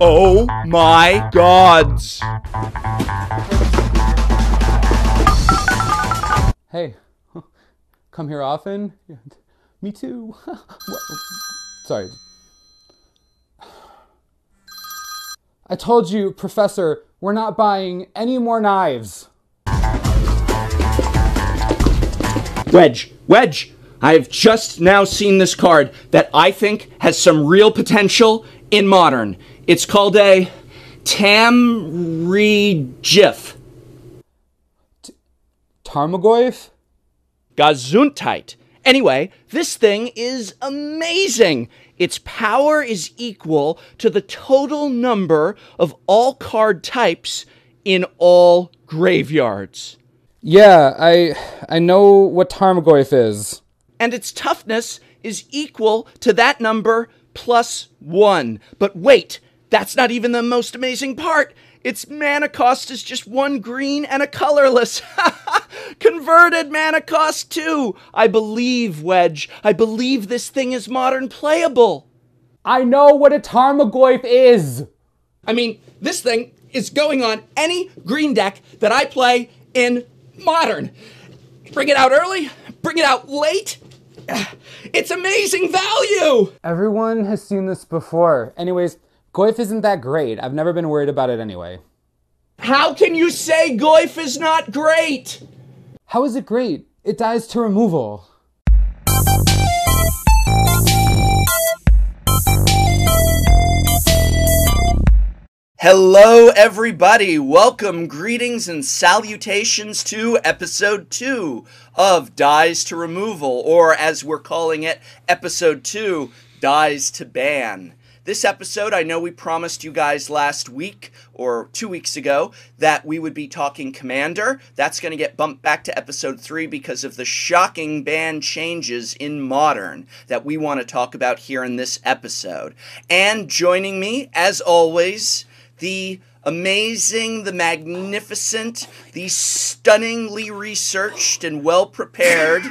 Oh my gods! Hey, come here often? Me too. Sorry. I told you, Professor, we're not buying any more knives. Wedge! I've just now seen this card that I think has some real potential in Modern. It's called a Tamregif. Tarmogoyf? Gesundheit. Anyway, this thing is amazing. Its power is equal to the total number of all card types in all graveyards. Yeah, I know what Tarmogoyf is. And its toughness is equal to that number plus 1. But wait, that's not even the most amazing part. Its mana cost is just 1 green and a colorless. Converted mana cost 2. I believe, Wedge. I believe this thing is Modern playable. I know what a Tarmogoyf is. I mean, this thing is going on any green deck that I play in Modern. Bring it out early, bring it out late. It's amazing value! Everyone has seen this before. Anyways, Goyf isn't that great. I've never been worried about it anyway. How can you say Goyf is not great? How is it great? It dies to removal. Hello, everybody. Welcome, greetings, and salutations to episode 2 of Dies to Removal, or as we're calling it, episode 2, Dies to Ban. This episode, I know we promised you guys last week, or 2 weeks ago, that we would be talking Commander. That's going to get bumped back to episode 3 because of the shocking ban changes in Modern that we want to talk about here in this episode. And joining me, as always, the amazing, the magnificent, the stunningly researched and well-prepared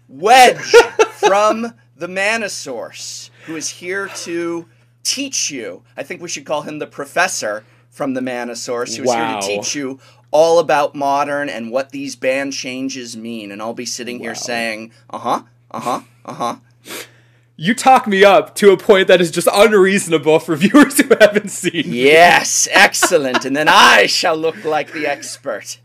Wedge from the Mana Source, who is here to teach you. I think we should call him the professor from the Mana Source, who is here to teach you all about Modern and what these ban changes mean. And I'll be sitting here saying, You talk me up to a point that is just unreasonable for viewers who haven't seen. Yes, excellent. And then I shall look like the expert.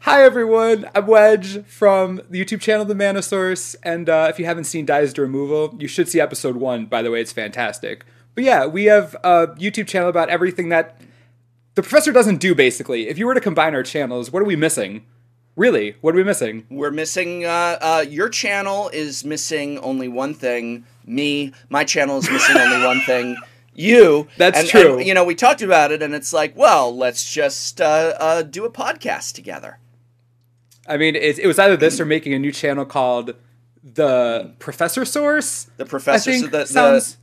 Hi everyone, I'm Wedge from the YouTube channel The Mana Source, and if you haven't seen Dies to Removal, you should see episode 1, by the way, it's fantastic. But yeah, we have a YouTube channel about everything that the professor doesn't do, basically. If you were to combine our channels, what are we missing? Really, what are we missing? We're missing, your channel is missing only one thing. My channel is missing only one thing. You. That's true. And, you know, we talked about it, and it's like, well, let's just do a podcast together. I mean, it was either this or making a new channel called The Professor Source. The Professor sounds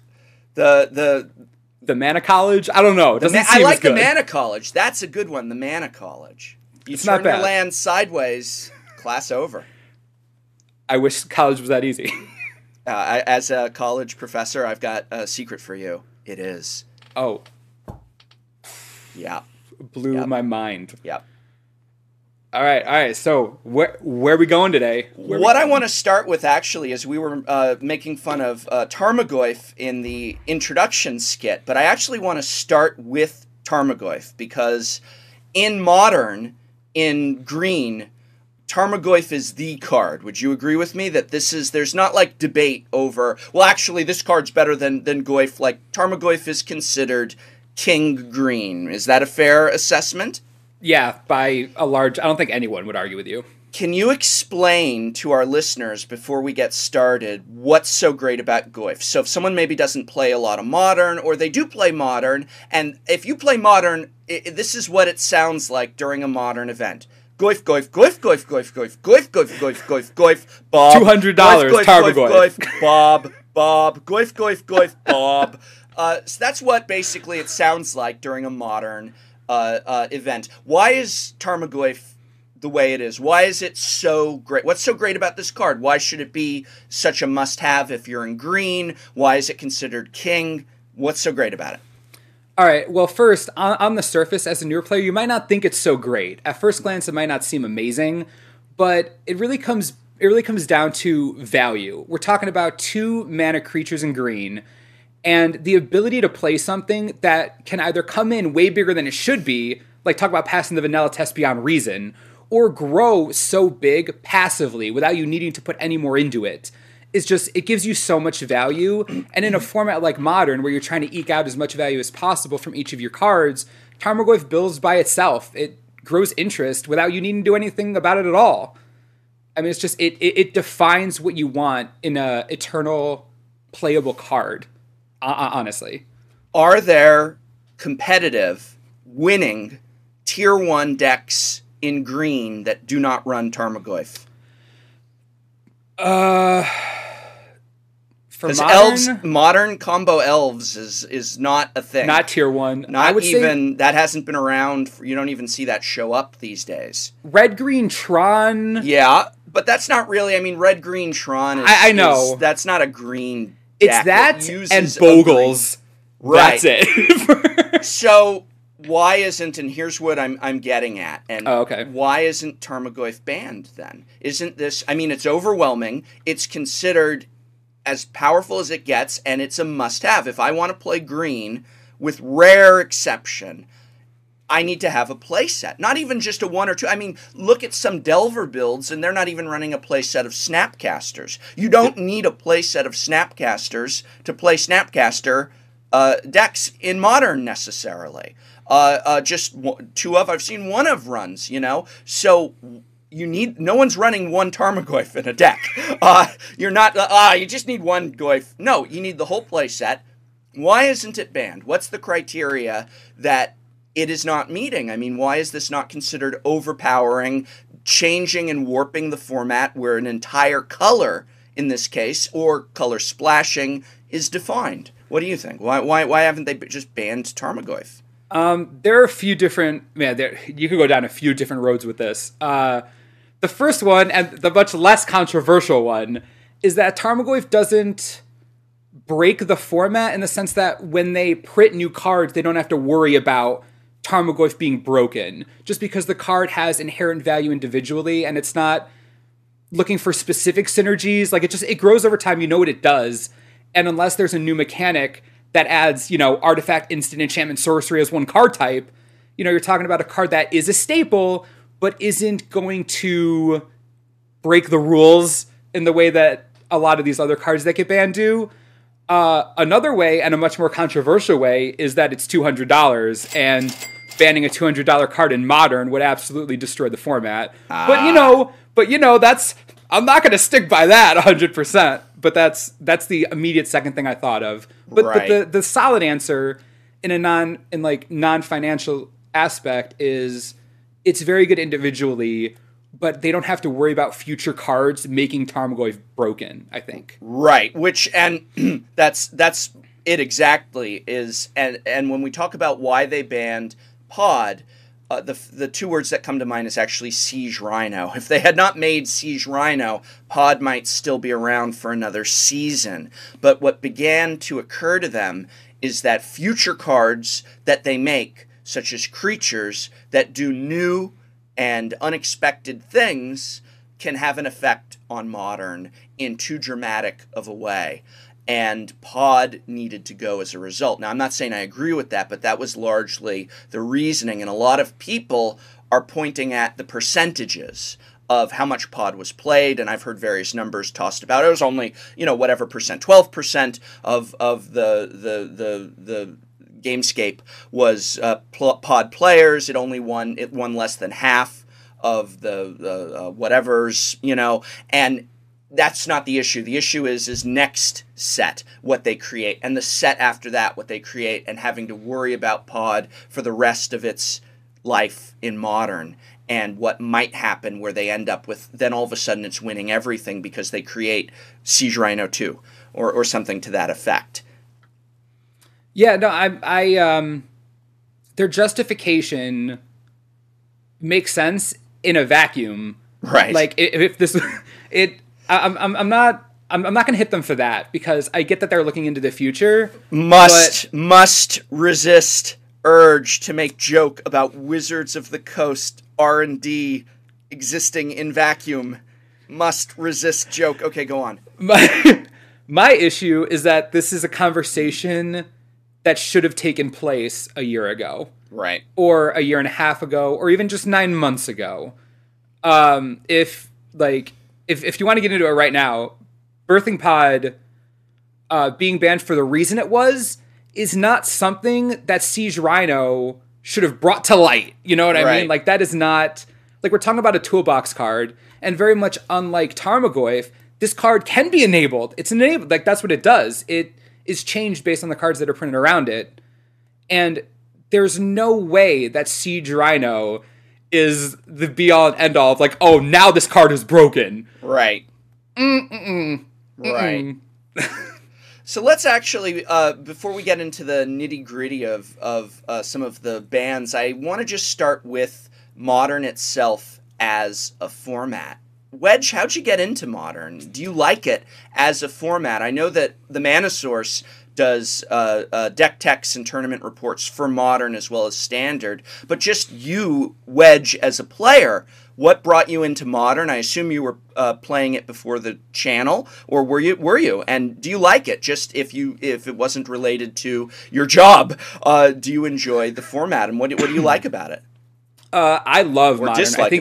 the Mana College. I don't know. I like the Mana College. That's a good one. The Mana College. You it's turn not bad. Your land sideways. Class over. I wish college was that easy. As a college professor, I've got a secret for you. It is. Oh. Yeah. Blew my mind. Yep. All right. So where are we going today? What I want to start with, actually, is we were making fun of Tarmogoyf in the introduction skit, but I actually want to start with Tarmogoyf because in Modern, in green, Tarmogoyf is the card. Would you agree with me that there's not like debate over, well, actually, this card's better than Goyf. Like, Tarmogoyf is considered king green. Is that a fair assessment? Yeah, by a large, I don't think anyone would argue with you. Can you explain to our listeners, before we get started, what's so great about Goyf? So if someone maybe doesn't play a lot of Modern, or they do play Modern, and if you play Modern, this is what it sounds like during a Modern event. Goyf, Goyf, Goyf, Goyf, Goyf, Goyf, Goyf, Goyf, Goyf, Goyf, Goyf, Bob. $200, Tarmogoyf. Bob, Goyf, Goyf, Goyf, Bob. So that's what basically it sounds like during a Modern event. Why is Tarmogoyf the way it is? Why is it so great? What's so great about this card? Why should it be such a must-have if you're in green? Why is it considered king? What's so great about it? All right. Well, first, on the surface, as a newer player, you might not think it's so great. At first glance, it might not seem amazing, but it really comes down to value. We're talking about 2 mana creatures in green, and the ability to play something that can either come in way bigger than it should be, like talk about passing the vanilla test beyond reason, or grow so big passively without you needing to put any more into it. It gives you so much value. And in a format like Modern, where you're trying to eke out as much value as possible from each of your cards, Tarmogoyf builds by itself. It grows interest without you needing to do anything about it at all. I mean, it's just, it defines what you want in a eternal playable card, honestly. Are there competitive, winning, tier 1 decks in green that do not run Tarmogoyf? Because modern combo elves is not a thing. Not tier 1. Not even, that hasn't been around. You don't even see that show up these days. Red, green, Tron. Yeah, but that's not really, I mean, red, green, Tron is... I know. That's not a green deck. It's that and Bogles. Right. That's it. So, why isn't, and here's what I'm getting at, and okay. Why isn't Tarmogoyf banned then? Isn't this, I mean, it's overwhelming. It's considered as powerful as it gets, and it's a must-have. If I want to play green, with rare exception, I need to have a play set. Not even just a 1 or 2. I mean, look at some Delver builds, and they're not even running a play set of Snapcasters. You don't need a play set of Snapcasters to play Snapcaster decks in Modern, necessarily. Just 2 of, I've seen 1 of runs, you know? So... no one's running 1 Tarmogoyf in a deck. You just need 1 Goyf. No, you need the whole play set. Why isn't it banned? What's the criteria that it is not meeting? I mean, why is this not considered overpowering, changing and warping the format where an entire color, in this case, or color splashing, is defined? What do you think? Why haven't they just banned Tarmogoyf? There are a few different... you could go down a few different roads with this. The first one, and the much less controversial one, is that Tarmogoyf doesn't break the format in the sense that when they print new cards, they don't have to worry about Tarmogoyf being broken. Just because the card has inherent value individually, and it's not looking for specific synergies. Like, it grows over time, you know what it does. And unless there's a new mechanic that adds, artifact, instant, enchantment, sorcery as 1 card type, you're talking about a card that is a staple, but isn't going to break the rules in the way that a lot of these other cards that get banned do. Another way, and a much more controversial way, is that it's $200, and banning a $200 card in Modern would absolutely destroy the format. But that's... I'm not going to stick by that 100%, but that's the immediate second thing I thought of. But the solid answer in a non-financial aspect is it's very good individually, but they don't have to worry about future cards making Tarmogoyf broken, I think. Right, and that's it exactly is, and when we talk about why they banned Pod, the 2 words that come to mind is actually Siege Rhino. If they had not made Siege Rhino, Pod might still be around for another season. But what began to occur to them is that future cards that they make, such as creatures that do new and unexpected things, can have an effect on Modern in too dramatic of a way. And Pod needed to go as a result. Now, I'm not saying I agree with that, but that was largely the reasoning. And a lot of people are pointing at the percentages of how much Pod was played, and I've heard various numbers tossed about. It was only, whatever percent, 12% of the Gamescape was Pod players. It won less than half of the whatevers, and that's not the issue. The issue is next set, what they create, and the set after that, what they create, and having to worry about Pod for the rest of its life in Modern, and what might happen where they end up with, then all of a sudden it's winning everything because they create Siege Rhino 2, or something to that effect. Yeah, no, their justification makes sense in a vacuum. Right. Like, if this... I'm I'm not going to hit them for that because I get that they're looking into the future. Must resist urge to make joke about Wizards of the Coast R&D existing in vacuum. Must resist joke. Okay, go on. My issue is that this is a conversation that should have taken place a year ago. Right. Or a year and a half ago, or even just 9 months ago. If you want to get into it right now, Birthing Pod being banned for the reason it was is not something that Siege Rhino should have brought to light. You know what I mean? Like, that is not... Like, we're talking about a toolbox card, and very much unlike Tarmogoyf, this card can be enabled. It's enabled. Like, that's what it does. It is changed based on the cards that are printed around it. And there's no way that Siege Rhino is the be-all and end-all of, like, oh, now this card is broken. Right. Right. So let's actually, before we get into the nitty-gritty of some of the bans, I want to just start with Modern itself as a format. Wedge, how'd you get into Modern? Do you like it as a format? I know that the Mana Source does deck techs and tournament reports for Modern as well as Standard, but just you, Wedge, as a player, what brought you into Modern? I assume you were playing it before the channel, or were you? And do you like it? Just if it wasn't related to your job, do you enjoy the format, and what do you like about it? I love or Modern. Dislike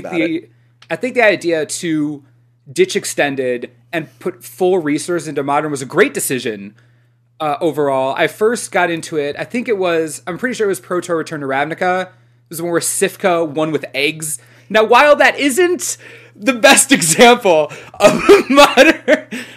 I think the idea to ditch Extended and put full resource into Modern was a great decision. Overall, I first got into it. I'm pretty sure it was Pro Tour Return to Ravnica. It was the one where Sifka won with eggs. Now, while that isn't the best example of Modern,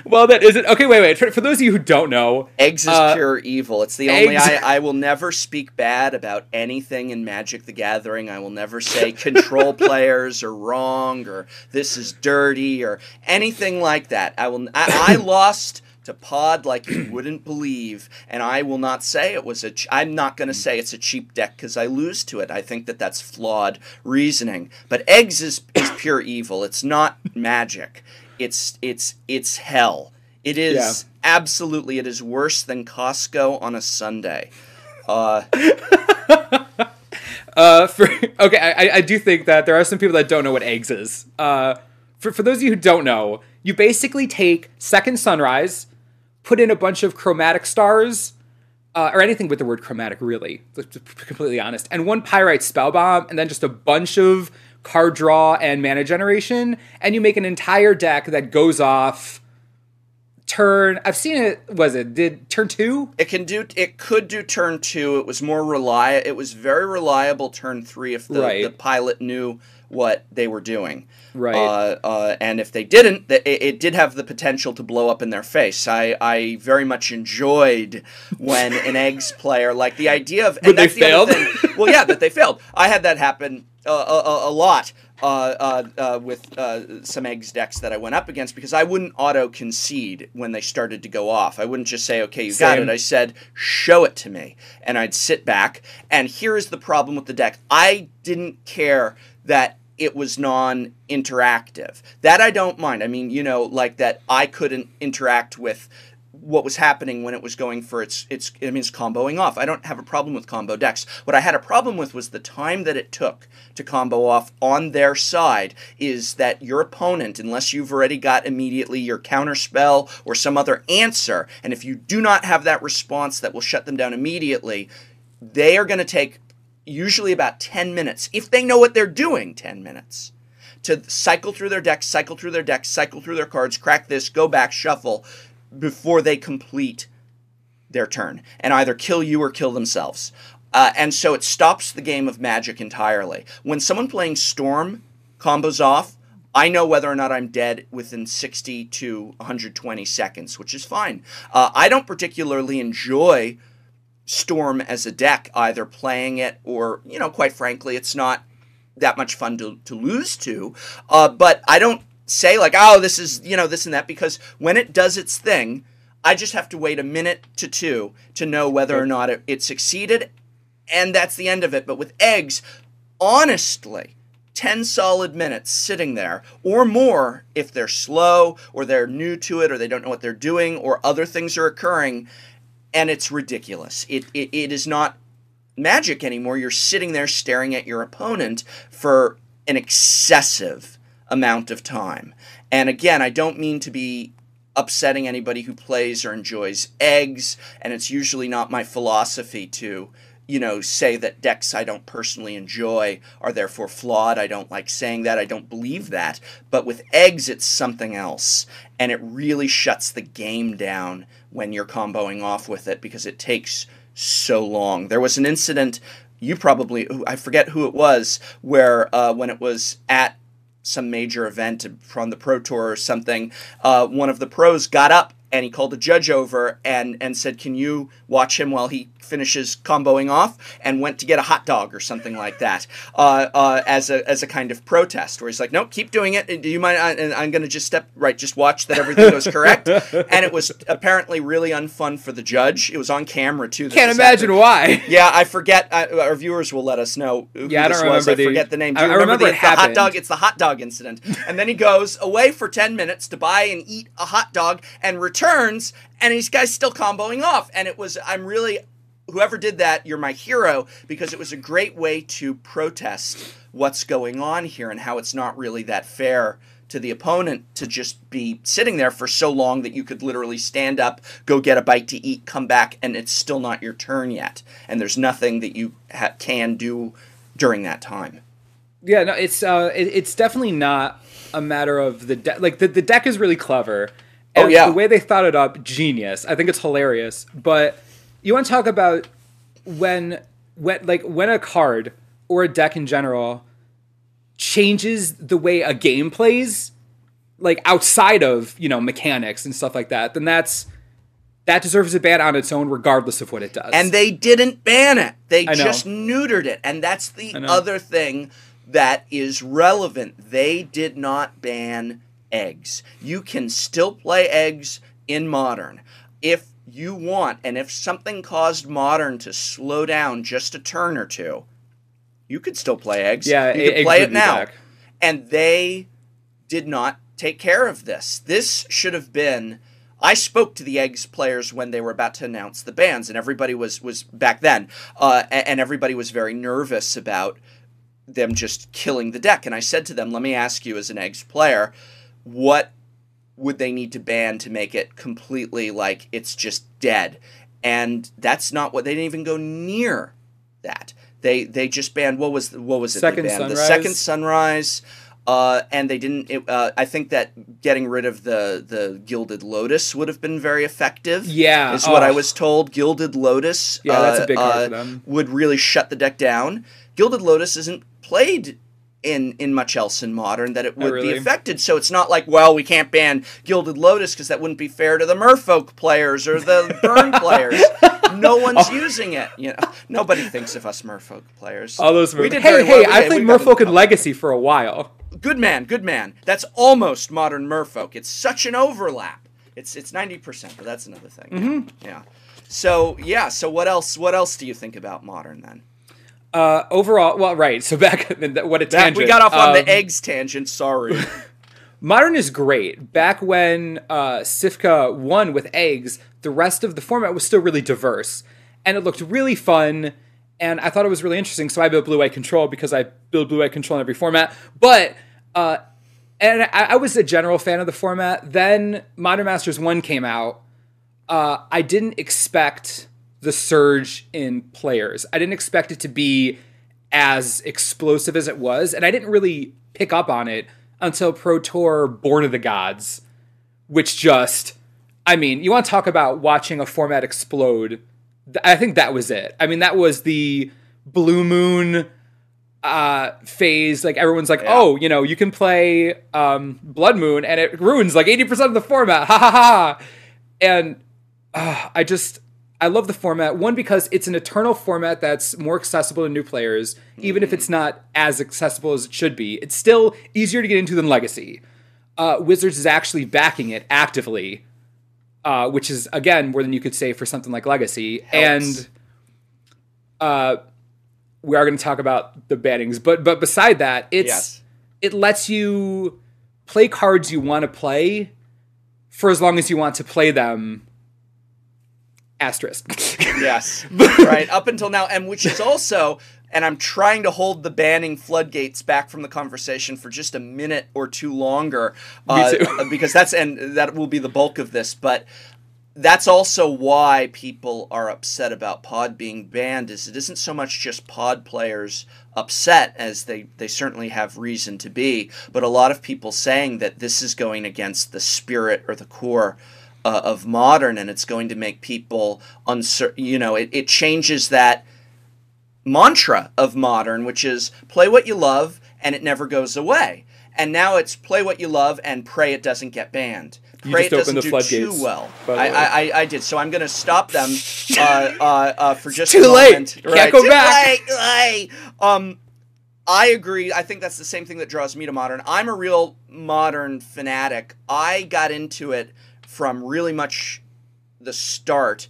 okay, wait. For those of you who don't know, eggs is pure evil. It's the only. I will never speak bad about anything in Magic the Gathering. I will never say control players are wrong or this is dirty or anything like that. I lost to Pod like you wouldn't believe, and I will not say it was I'm not going to say it's a cheap deck because I lose to it. I think that that's flawed reasoning. But eggs is pure evil. It's not Magic. It's hell. It is absolutely. It is worse than Costco on a Sunday. I do think that there are some people that don't know what eggs is. For those of you who don't know, you basically take Second Sunrise, put in a bunch of chromatic stars, or anything with the word chromatic, really, to be completely honest, and one Pyrite Spellbomb, and then just a bunch of card draw and mana generation, and you make an entire deck that goes off turn... I've seen it, did turn 2? It could do turn 2. It was more reliable. It was very reliable turn 3 if the pilot knew what they were doing. Right. And if they didn't, it did have the potential to blow up in their face. I very much enjoyed when an eggs player, like the idea of... But they failed? Well, yeah, that they failed. I had that happen a lot with some eggs decks that I went up against because I wouldn't auto-concede when they started to go off. I wouldn't just say, okay, you got it. I said, show it to me. And I'd sit back. And here is the problem with the deck. I didn't care that it was non-interactive. That I don't mind. I mean, like that I couldn't interact with what was happening when it was going for it's comboing off. I don't have a problem with combo decks. What I had a problem with was the time that it took to combo off on their side is that your opponent, unless you've already got immediately your counterspell or some other answer, and if you do not have that response that will shut them down immediately, they are going to take usually about 10 minutes, if they know what they're doing, 10 minutes, to cycle through their decks, cycle through their cards, crack this, go back, shuffle, before they complete their turn, and either kill you or kill themselves. And so it stops the game of Magic entirely. When someone playing Storm combos off, I know whether or not I'm dead within 60 to 120 seconds, which is fine. I don't particularly enjoy Storm as a deck, either playing it or, quite frankly, it's not that much fun to lose to. But I don't say like, oh, this is, this and that, because when it does its thing, I just have to wait a minute to 2 to know whether or not it succeeded, and that's the end of it. But with eggs, honestly, 10 solid minutes sitting there, or more if they're slow or they're new to it or they don't know what they're doing or other things are occurring, and it's ridiculous. It is not Magic anymore. You're sitting there staring at your opponent for an excessive amount of time. And again, I don't mean to be upsetting anybody who plays or enjoys eggs, and it's usually not my philosophy to say that decks I don't personally enjoy are therefore flawed. I don't like saying that. I don't believe that. But with eggs, it's something else. And it really shuts the game down when you're comboing off with it because it takes so long. There was an incident, I forget who it was, where when it was at some major event from the Pro Tour or something, one of the pros got up and he called the judge over and said, "Can you watch him while he finishes comboing off?" and went to get a hot dog or something like that as a kind of protest, where he's like, "No, keep doing it. Do you mind? I'm going to just just watch that everything goes correct." And it was apparently really unfun for the judge. It was on camera too. Can't imagine why. Yeah, I forget. Our viewers will let us know who I this don't was. remember I forget the name. Do you I remember the hot dog? It's the hot dog incident. And then he goes away for 10 minutes to buy and eat a hot dog and returns, and these guys still comboing off. And whoever did that, you're my hero, because it was a great way to protest what's going on here and how it's not really that fair to the opponent to just be sitting there for so long that you could literally stand up, go get a bite to eat, come back, and it's still not your turn yet. And there's nothing that you can do during that time. Yeah, no, it's definitely not a matter of the deck. Like, the deck is really clever. And the way they thought it up, genius. I think it's hilarious. But you want to talk about when a card or a deck in general changes the way a game plays, like outside of, mechanics and stuff like that, then that deserves a ban on its own, regardless of what it does. And they didn't ban it. They just neutered it. And that's the other thing that is relevant. They did not ban eggs. You can still play eggs in Modern if you want, and if something caused Modern to slow down just a turn or two, you could still play eggs. Yeah, you could play it now. And they did not take care of this. This should have been... I spoke to the eggs players when they were about to announce the bans, and everybody was back then, and everybody was very nervous about them just killing the deck. And I said to them, let me ask you as an eggs player, what would they need to ban to make it completely like it's just dead? And that's not what... They didn't even go near that. They just banned... What was it? Second they banned Sunrise. The Second Sunrise. And they didn't... I think that getting rid of the Gilded Lotus would have been very effective. Yeah. Is what I was told. Gilded Lotus... Yeah, that's a big card for them. Would really shut the deck down. Gilded Lotus isn't played in much else in Modern that it would be affected. So it's not like, well, we can't ban Gilded Lotus because that wouldn't be fair to the Merfolk players or the Burn players. No one's using it. Nobody thinks of us Merfolk players. All those Hey, I played Merfolk in Legacy for a while. Good man. That's almost Modern Merfolk. It's such an overlap. It's 90%, but that's another thing. Mm-hmm. Yeah. So what else do you think about Modern then? Overall, well, right. So back, what a tangent. We got off on the eggs tangent. Sorry. Modern is great. Back when Sifka won with eggs, the rest of the format was still really diverse, and it looked really fun. And I thought it was really interesting. So I built Blue White Control because I build Blue White Control in every format. But and I was a general fan of the format. Then Modern Masters 1 came out. I didn't expect the surge in players. I didn't expect it to be as explosive as it was, and I didn't really pick up on it until Pro Tour Born of the Gods, which just, you want to talk about watching a format explode. I think that was it. That was the Blue Moon phase. Like, everyone's like, you can play Blood Moon, and it ruins like 80% of the format. Ha ha ha. And I love the format. One, because it's an eternal format that's more accessible to new players, even if it's not as accessible as it should be. It's still easier to get into than Legacy. Wizards is actually backing it actively, which is, again, more than you could say for something like Legacy. Helps. And we are going to talk about the bannings. But beside that, Yes. it lets you play cards you want to play for as long as you want to play them. Asterisk. Yes. Right. Up until now, and which is also, and I'm trying to hold the banning floodgates back from the conversation for just a minute or two longer. Me too. Because that will be the bulk of this, but that's also why people are upset about pod being banned, is it isn't so much just pod players upset, as they certainly have reason to be, but a lot of people saying that this is going against the spirit or the core of Modern, and it's going to make people uncertain. It changes that mantra of Modern, which is play what you love and it never goes away. And now it's play what you love and pray it doesn't get banned. Pray it doesn't do too well. I did, so I'm going to stop them for just a moment. Too late. Can't go back. Too late. I agree. I think that's the same thing that draws me to Modern. I'm a real Modern fanatic. I got into it from really much the start,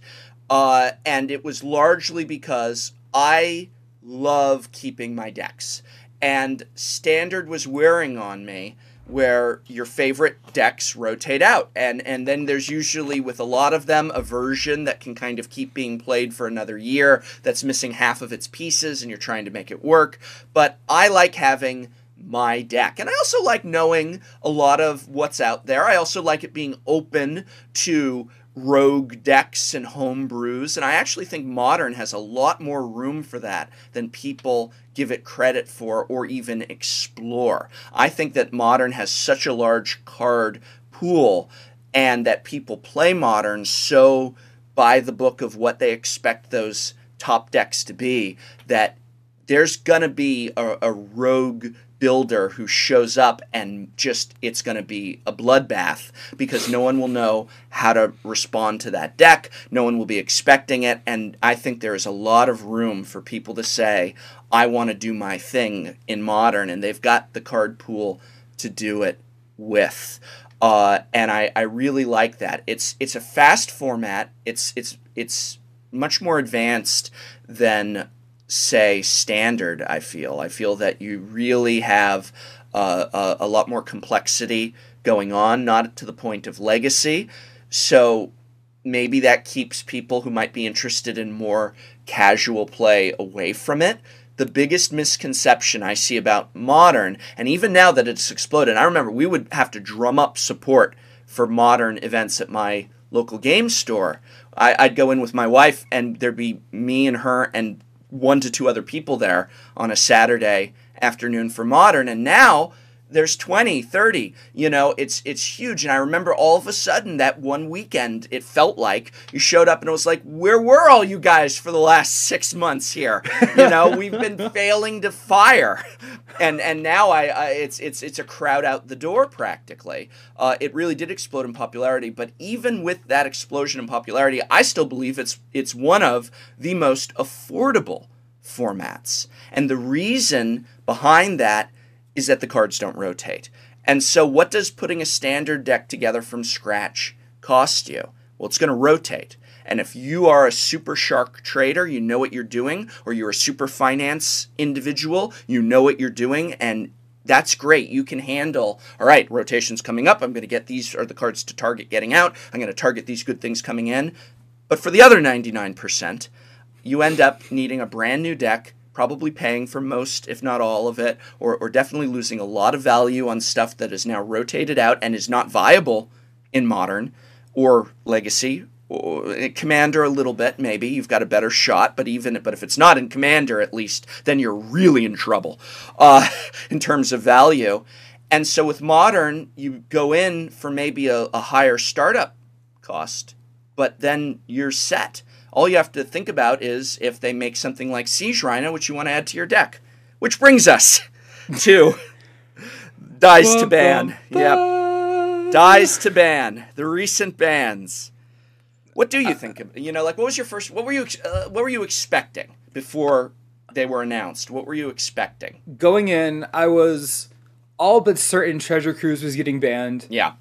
and it was largely because I love keeping my decks. And Standard was wearing on me, where your favorite decks rotate out. And then there's usually, with a lot of them, a version that can kind of keep being played for another year that's missing half of its pieces, and you're trying to make it work. But I like having my deck. And I also like knowing a lot of what's out there. I also like it being open to rogue decks and home brews, and I actually think Modern has a lot more room for that than people give it credit for or even explore. I think that Modern has such a large card pool, and that people play Modern so by the book of what they expect those top decks to be, that there's gonna be a rogue builder who shows up and just, it's going to be a bloodbath, because no one will know how to respond to that deck. No one will be expecting it. And I think there is a lot of room for people to say, I want to do my thing in Modern, and they've got the card pool to do it with. And I really like that. It's a fast format. It's much more advanced than, say, Standard. I feel that you really have a lot more complexity going on, not to the point of Legacy. So maybe that keeps people who might be interested in more casual play away from it. The biggest misconception I see about Modern, and even now that it's exploded, I remember we would have to drum up support for Modern events at my local game store. I'd go in with my wife, and there'd be me and her and 1 to 2 other people there on a Saturday afternoon for Modern, and now there's 20, 30. It's huge. And I remember all of a sudden that one weekend, it felt like you showed up and it was like, where were all you guys for the last 6 months here? We've been failing to fire, and now it's a crowd out the door practically. It really did explode in popularity, but even with that explosion in popularity, I still believe it's one of the most affordable formats. And the reason behind that is that the cards don't rotate. And so what does putting a Standard deck together from scratch cost you? Well, it's going to rotate. And if you are a super shark trader, you know what you're doing, or you're a super finance individual, you know what you're doing, and that's great. You can handle, all right, rotation's coming up, I'm going to get these are the cards to target getting out, I'm going to target these good things coming in. But for the other 99%, you end up needing a brand new deck, probably paying for most, if not all of it, or definitely losing a lot of value on stuff that is now rotated out and is not viable in Modern or Legacy. Or Commander a little bit, maybe. You've got a better shot, but if it's not in Commander, at least, then you're really in trouble in terms of value. And so with Modern, you go in for maybe a higher startup cost, but then you're set. All you have to think about is if they make something like Siege Rhino, which you want to add to your deck. Which brings us to Dies to Ban. Yep. Dies to Ban. The recent bans. What do you think of, what was your first, what were you expecting before they were announced? What were you expecting? Going in, I was all but certain Treasure Cruise was getting banned. Yeah.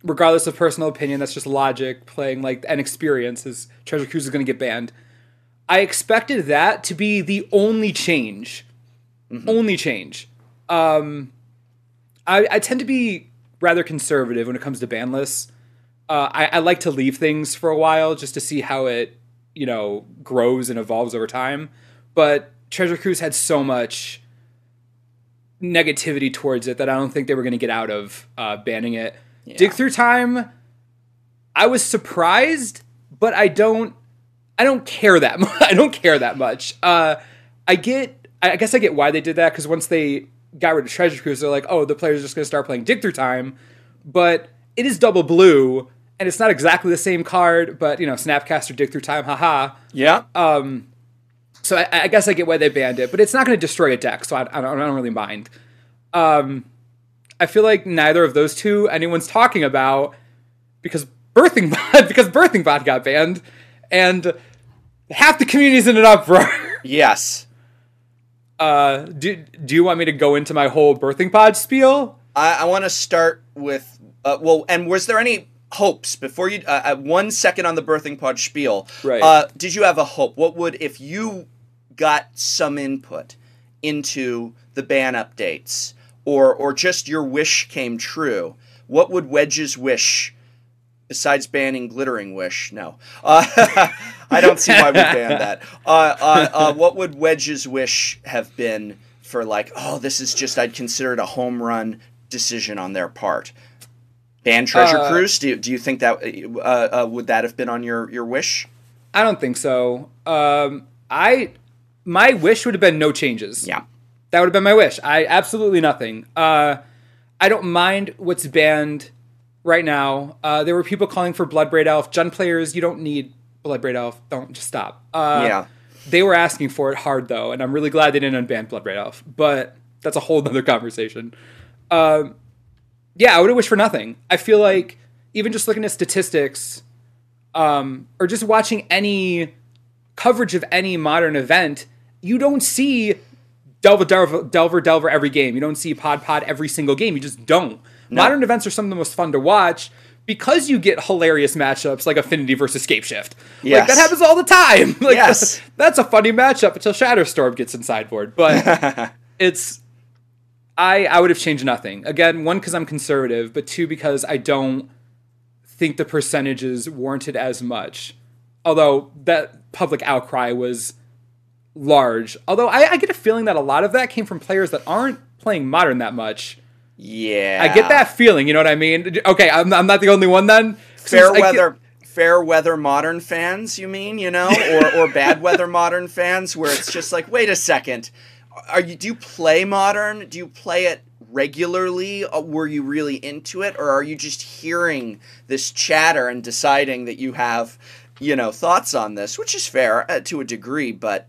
Regardless of personal opinion, that's just logic. Playing like an experience is Treasure Cruise is going to get banned. I expected that to be the only change. Mm-hmm. Only change. I tend to be rather conservative when it comes to ban lists. I like to leave things for a while just to see how it, grows and evolves over time. But Treasure Cruise had so much negativity towards it that I don't think they were going to get out of banning it. Yeah. Dig Through Time, I was surprised, but I don't care that much. I don't care that much. I guess I get why they did that, because once they got rid of Treasure Cruise, they're like, oh, the players are just going to start playing Dig Through Time. But it is double blue, and it's not exactly the same card, but, Snapcaster Dig Through Time, haha. Yeah. So I guess I get why they banned it, but it's not going to destroy a deck, so I don't really mind. I feel like neither of those two anyone's talking about because Birthing Bot got banned, and half the community's in an uproar. Yes. Do you want me to go into my whole Birthing Pod spiel? I want to start with and was there any hopes before you? 1 second on the Birthing Pod spiel. Right. Did you have a hope? What would, if you got some input into the ban updates, or just your wish came true? What would Wedge's wish? Besides banning Glittering Wish, no. I don't see why we banned that. What would Wedge's wish have been for, this is just, I'd consider it a home run decision on their part? Ban Treasure Cruise? Do you think that would that have been on your wish? I don't think so. My wish would have been no changes. Yeah. That would have been my wish. Absolutely nothing. I don't mind what's banned right now. There were people calling for Bloodbraid Elf. Jund players, you don't need Bloodbraid Elf. Don't, just stop. Yeah. They were asking for it hard, though, and I'm really glad they didn't unban Bloodbraid Elf. But that's a whole other conversation. Yeah, I would have wished for nothing. I feel like even just looking at statistics, or just watching any coverage of any modern event, you don't see Delver every game. You don't see Pod every single game. You just don't. No. Modern events are some of the most fun to watch because you get hilarious matchups like Affinity versus Scapeshift. Yes. That happens all the time. Yes. That's a funny matchup until Shatterstorm gets in sideboard. But I would have changed nothing. Again, 1, because I'm conservative, but 2, because I don't think the percentages warranted as much. Although that public outcry was large. Although I get a feeling that a lot of that came from players that aren't playing Modern that much. Yeah. I get that feeling, you know what I mean? Okay, I'm not the only one then. Fair weather Modern fans, you mean, or bad weather Modern fans, where it's just like, wait a second, do you play Modern? Do you play it regularly? Were you really into it, or are you just hearing this chatter and deciding that you have, thoughts on this, which is fair to a degree, but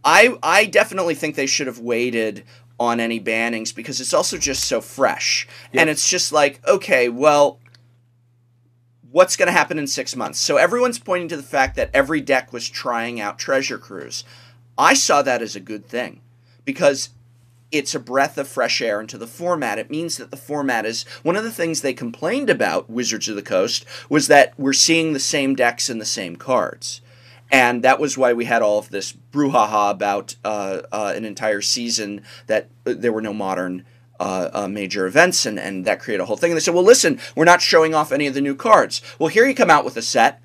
I definitely think they should have waited on any bannings because it's also just so fresh. Yep. And it's just like, okay, well, what's going to happen in 6 months? So everyone's pointing to the fact that every deck was trying out Treasure Cruise. I saw that as a good thing because it's a breath of fresh air into the format. It means that the format is... One of the things they complained about, Wizards of the Coast, was that we're seeing the same decks and the same cards. And that was why we had all of this brouhaha about an entire season that there were no Modern major events, and that created a whole thing. And they said, well, listen, we're not showing off any of the new cards. Well, here you come out with a set,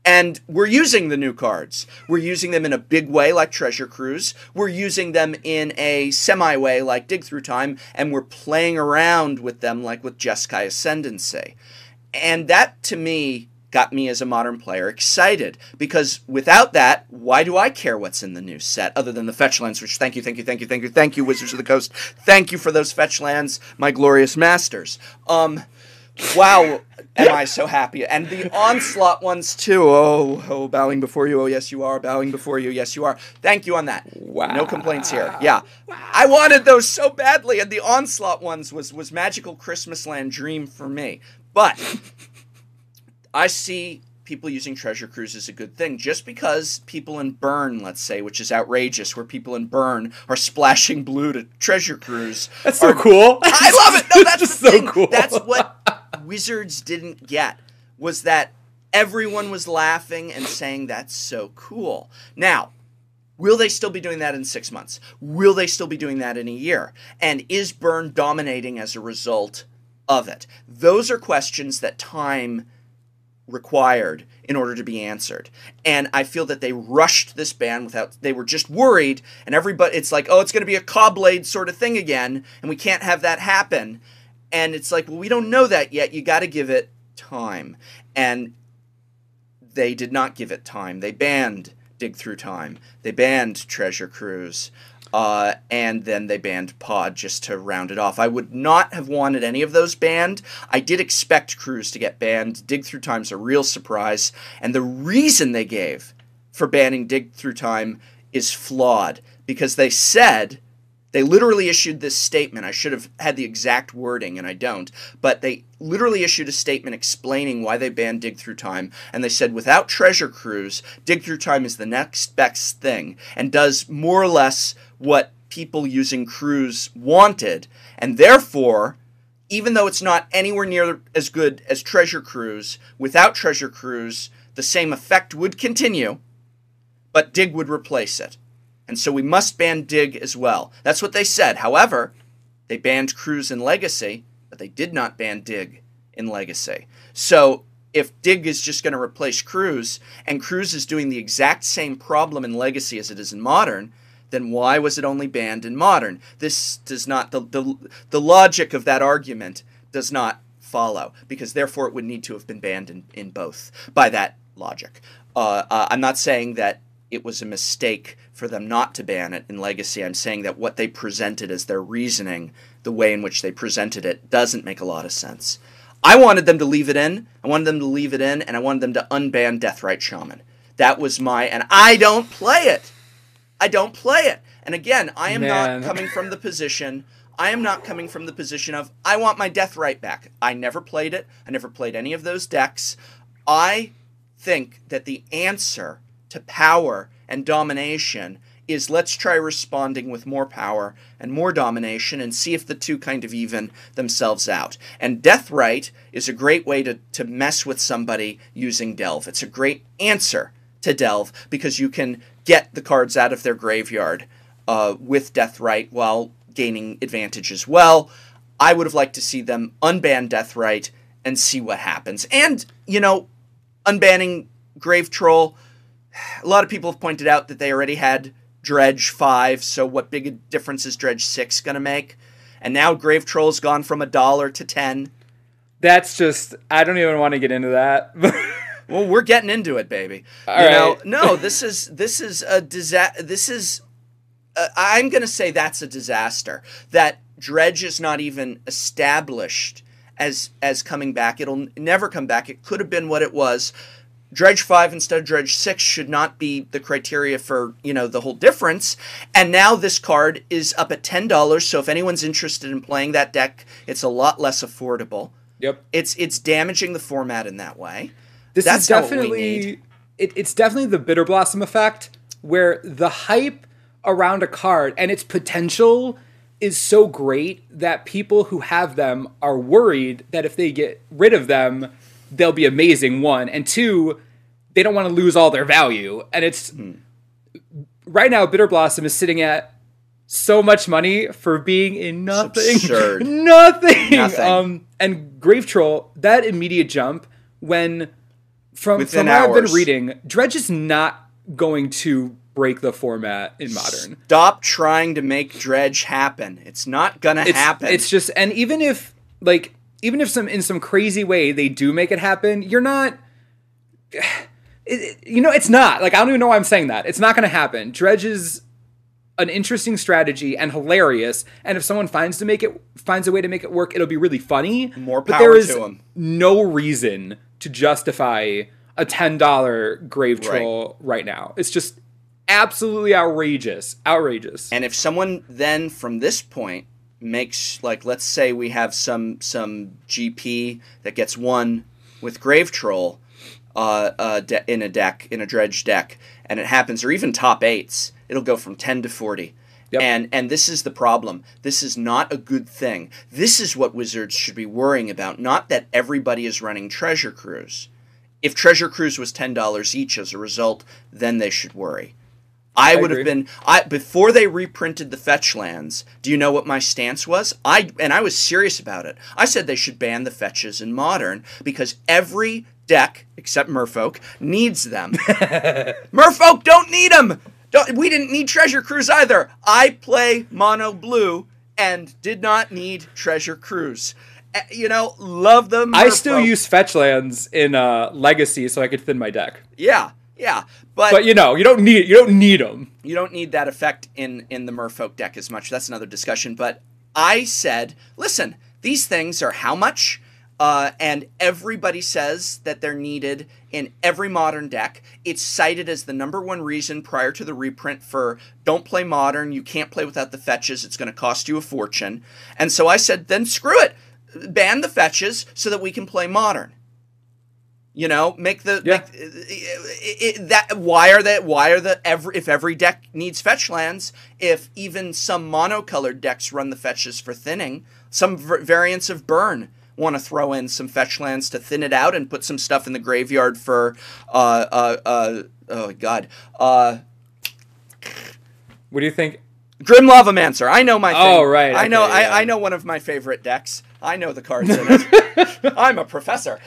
and we're using the new cards. We're using them in a big way like Treasure Cruise. We're using them in a semi-way like Dig Through Time, and we're playing around with them like with Jeskai Ascendancy. And that, to me, got me as a Modern player excited, because without that, why do I care what's in the new set other than the fetch lands, which thank you, Wizards of the Coast. Thank you for those fetch lands, my glorious masters. Wow, am I so happy. And the Onslaught ones too. Oh, bowing before you. Oh, yes, you are. Bowing before you. Yes, you are. Thank you on that. Wow. No complaints here. Yeah. Wow. I wanted those so badly, and the Onslaught ones was Magical Christmas Land dream for me. But I see people using Treasure Cruise as a good thing, just because people in Burn, let's say, which is outrageous, where people in Burn are splashing blue to Treasure Cruise. That's so cool. I love it. No, that's just the so thing. Cool. That's what Wizards didn't get, was that Everyone was laughing and saying that's so cool. Now, will they still be doing that in 6 months? Will they still be doing that in a year? And is Burn dominating as a result of it? Those are questions that time required in order to be answered. And I feel that they rushed this ban they were just worried, and everybody, it's like, oh, it's going to be a Cobblade sort of thing again, and we can't have that happen. And it's like, well, we don't know that yet. You got to give it time. And they did not give it time. They banned Dig Through Time. They banned Treasure Cruise. And then they banned Pod just to round it off. I would not have wanted any of those banned. I did expect Cruise to get banned. Dig Through Time's a real surprise. And the reason they gave for banning Dig Through Time is flawed. Because they said... They literally issued this statement. I should have had the exact wording, and I don't. But they literally issued a statement explaining why they banned Dig Through Time. And they said, without Treasure Cruise, Dig Through Time is the next best thing and does more or less what people using Cruise wanted. And therefore, even though it's not anywhere near as good as Treasure Cruise, without Treasure Cruise, the same effect would continue, but Dig would replace it. And so we must ban Dig as well. That's what they said. However, they banned Cruise in Legacy, but they did not ban Dig in Legacy. So if Dig is just going to replace Cruise, and Cruise is doing the exact same problem in Legacy as it is in Modern, then why was it only banned in Modern? This does not, the logic of that argument does not follow, because therefore it would need to have been banned in both, by that logic. I'm not saying that it was a mistake for them not to ban it in Legacy. I'm saying that what they presented as their reasoning, the way in which they presented it, doesn't make a lot of sense. I wanted them to leave it in, and I wanted them to unban Deathrite Shaman. That was and I don't play it. And again, I am not coming from the position of, I want my Deathrite back. I never played it. I never played any of those decks. I think that the answer to power and domination is, let's try responding with more power and more domination and see if the two kind of even themselves out. And Deathrite is a great way to mess with somebody using Delve. It's a great answer to Delve because you can get the cards out of their graveyard with Deathrite while gaining advantage as well. I would have liked to see them unban Deathrite and see what happens. And, unbanning Grave Troll, a lot of people have pointed out that they already had Dredge 5, so what big a difference is Dredge 6 going to make? And now Grave Troll's gone from $1 to 10. That's just, I don't even want to get into that. Well, we're getting into it, baby. No, this is a disaster. I'm going to say that's a disaster. That Dredge is not even established as coming back. It'll never come back. It could have been what it was. Dredge 5 instead of Dredge 6 should not be the criteria for, the whole difference. And now this card is up at $10, so if anyone's interested in playing that deck, it's a lot less affordable. Yep. It's damaging the format in that way. That's definitely, it's definitely the Bitter Blossom effect, where the hype around a card and its potential is so great that people who have them are worried that if they get rid of them, they'll be amazing, one. And two, they don't want to lose all their value. And it's... Right now, Bitter Blossom is sitting at so much money for being in nothing. It's absurd. Nothing. And Grave Troll, that immediate jump, from what I've been reading, Dredge is not going to break the format in Modern. Stop trying to make Dredge happen. It's not gonna happen. It's just... And even if in some crazy way they do make it happen, you're not... It's not. I don't even know why I'm saying that. It's not going to happen. Dredge is an interesting strategy and hilarious, and if someone finds a way to make it work, it'll be really funny. More power but there is to them. No reason to justify a $10 Grave Troll right now. It's just absolutely outrageous. And if someone then from this point makes, let's say we have some GP that gets one with Grave Troll in a Dredge deck, and it happens, or even top 8s, it'll go from 10 to 40. Yep. And this is the problem. This is not a good thing. This is what Wizards should be worrying about, not that everybody is running Treasure Cruise. If Treasure Cruise was $10 each as a result, then they should worry. I would have been before they reprinted the fetch lands. Do you know what my stance was? I was serious about it. I said they should ban the fetches in Modern because every deck except Merfolk needs them. Merfolk don't need them. We didn't need Treasure Cruise either. I play mono blue and did not need Treasure Cruise. You know, love them. I still use fetch lands in Legacy so I could thin my deck. Yeah. But you know, you don't need them. You don't need that effect in the Merfolk deck as much. That's another discussion. But I said, listen, these things are how much? And everybody says that they're needed in every Modern deck. It's cited as the #1 reason prior to the reprint for don't play Modern. You can't play without the fetches. It's going to cost you a fortune. And so I said, then screw it. Ban the fetches so that we can play Modern. You know, if every deck needs fetch lands, if even some monocolored decks run the fetches for thinning, some variants of Burn want to throw in some fetch lands to thin it out and put some stuff in the graveyard for oh god. What do you think? Grim Lavamancer. I know my thing. Oh, right. I know. Okay, yeah. I know one of my favorite decks. I know the cards in it. I'm a professor.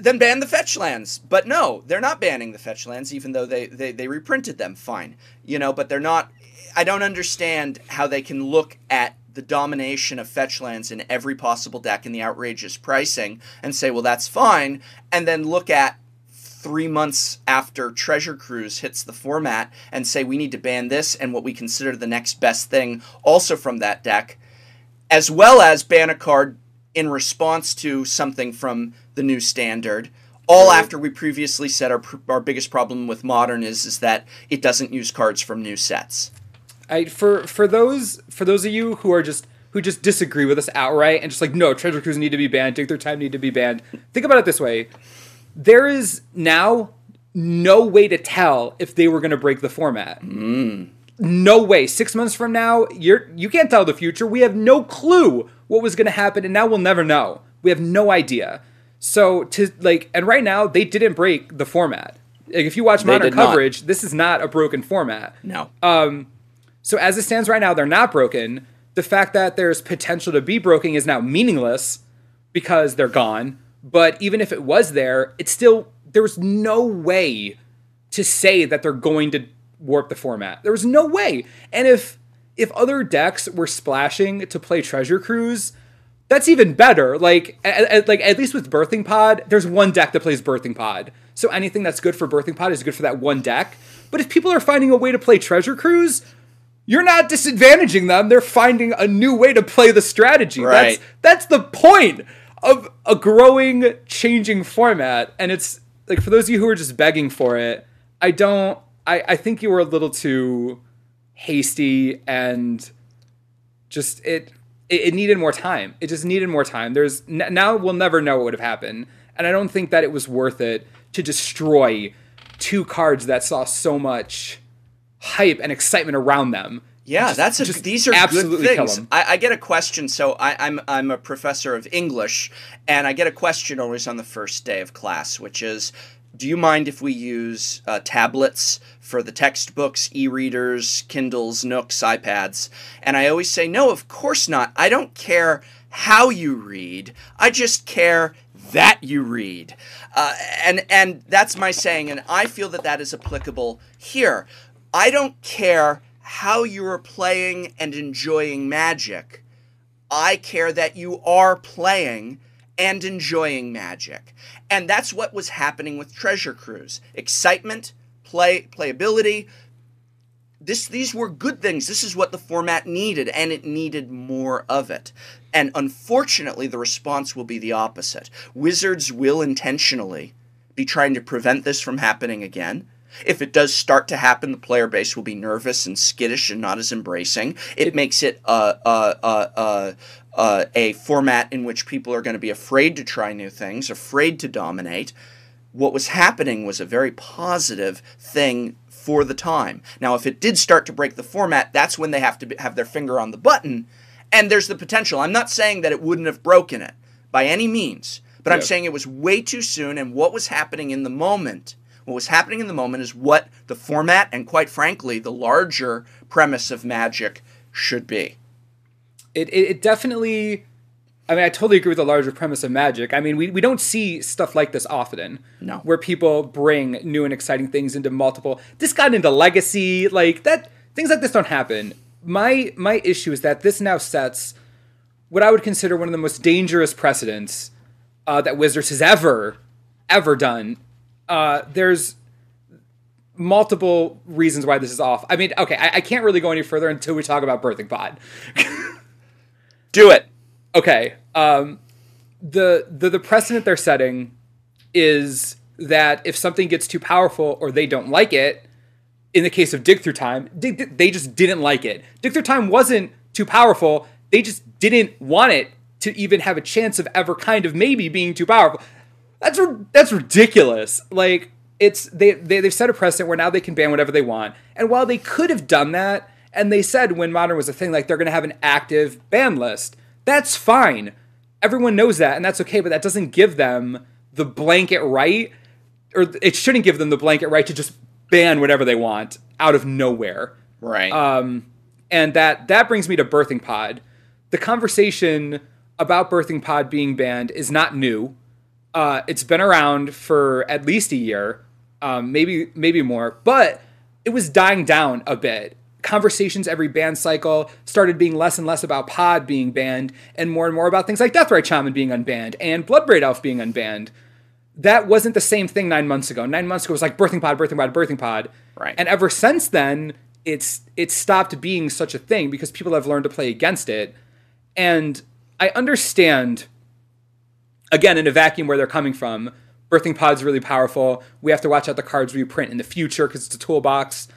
Then ban the fetch lands. But no, they're not banning the fetch lands, even though they reprinted them. Fine. You know, but they're not. I don't understand how they can look at the domination of fetch lands in every possible deck and the outrageous pricing and say, well, that's fine, and then look at 3 months after Treasure Cruise hits the format and say we need to ban this and what we consider the next best thing also from that deck, as well as ban a card in response to something from the new standard, all after we previously said our biggest problem with Modern is that it doesn't use cards from new sets. For those of you who just disagree with us outright and just like, no, Treasure Cruise need to be banned, Take Their Time need to be banned, think about it this way. There is now no way to tell if they were going to break the format. No way. 6 months from now, you can't tell the future. We have no clue what was going to happen, and now we'll never know. We have no idea. So and right now they didn't break the format. Like, if you watch Modern coverage, this is not a broken format. No. So as it stands right now, they're not broken. The fact that there's potential to be broken is now meaningless because they're gone. But even if it was there, there was no way to say that they're going to warp the format. There was no way. And if other decks were splashing to play Treasure Cruise, that's even better. Like at least with Birthing Pod, there's one deck that plays Birthing Pod. So anything that's good for Birthing Pod is good for that one deck. But if people are finding a way to play Treasure Cruise, you're not disadvantaging them. They're finding a new way to play the strategy. Right. That's the point of a growing, changing format. And it's like, for those of you who are just begging for it, I think you were a little too hasty, and just it needed more time. It just needed more time. Now we'll never know what would have happened. And I don't think that it was worth it to destroy 2 cards that saw so much hype and excitement around them. Yeah, these are absolutely good kill things. them. I get a question. So I'm a professor of English, and I get a question always on the first day of class, which is, do you mind if we use tablets for the textbooks, e-readers, Kindles, Nooks, iPads? And I always say, no, of course not. I don't care how you read. I just care that you read. And that's my saying, and I feel that is applicable here. I don't care how you are playing and enjoying Magic. I care that you are playing and enjoying Magic. And that's what was happening with Treasure Cruise. Excitement, playability. These were good things. This is what the format needed, and it needed more of it. And unfortunately, the response will be the opposite. Wizards will intentionally be trying to prevent this from happening again. If it does start to happen, the player base will be nervous and skittish and not as embracing. It makes it a format in which people are going to be afraid to try new things, afraid to dominate. What was happening was a very positive thing for the time. Now, if it did start to break the format, that's when they have to have their finger on the button, and there's the potential. I'm not saying that it wouldn't have broken it, by any means. But I'm Yeah. saying it was way too soon, and what was happening in the moment is what the format and, quite frankly, the larger premise of Magic should be. It definitely... I mean, I totally agree with the larger premise of Magic. I mean, we don't see stuff like this often. No. Where people bring new and exciting things into multiple... This got into Legacy, like, that... Things like this don't happen. My issue is that this now sets what I would consider one of the most dangerous precedents that Wizards has ever done. There's multiple reasons why this is off. I mean, okay, I can't really go any further until we talk about Birthing Pod. Do it. Okay. The precedent they're setting is that if something gets too powerful or they don't like it, in the case of Dig Through Time, they just didn't like it. Dig Through Time wasn't too powerful. They just didn't want it to even have a chance of ever kind of maybe being too powerful. That's ridiculous. Like, they've set a precedent where now they can ban whatever they want. And while they could have done that, and they said when Modern was a thing, like, they're going to have an active ban list, that's fine. Everyone knows that, and that's okay, but that doesn't give them the blanket right, or it shouldn't give them the blanket right to just ban whatever they want out of nowhere. Right. And that brings me to Birthing Pod. The conversation about Birthing Pod being banned is not new. It's been around for at least a year, maybe more, but it was dying down a bit. Conversations every ban cycle started being less and less about Pod being banned and more about things like Deathrite Shaman being unbanned and Bloodbraid Elf being unbanned. That wasn't the same thing 9 months ago. 9 months ago it was like Birthing Pod, Birthing Pod, Birthing Pod. Right. And ever since then, it's stopped being such a thing because people have learned to play against it. And I understand, again, in a vacuum where they're coming from, Birthing Pod's really powerful. We have to watch out the cards we print in the future because it's a toolbox.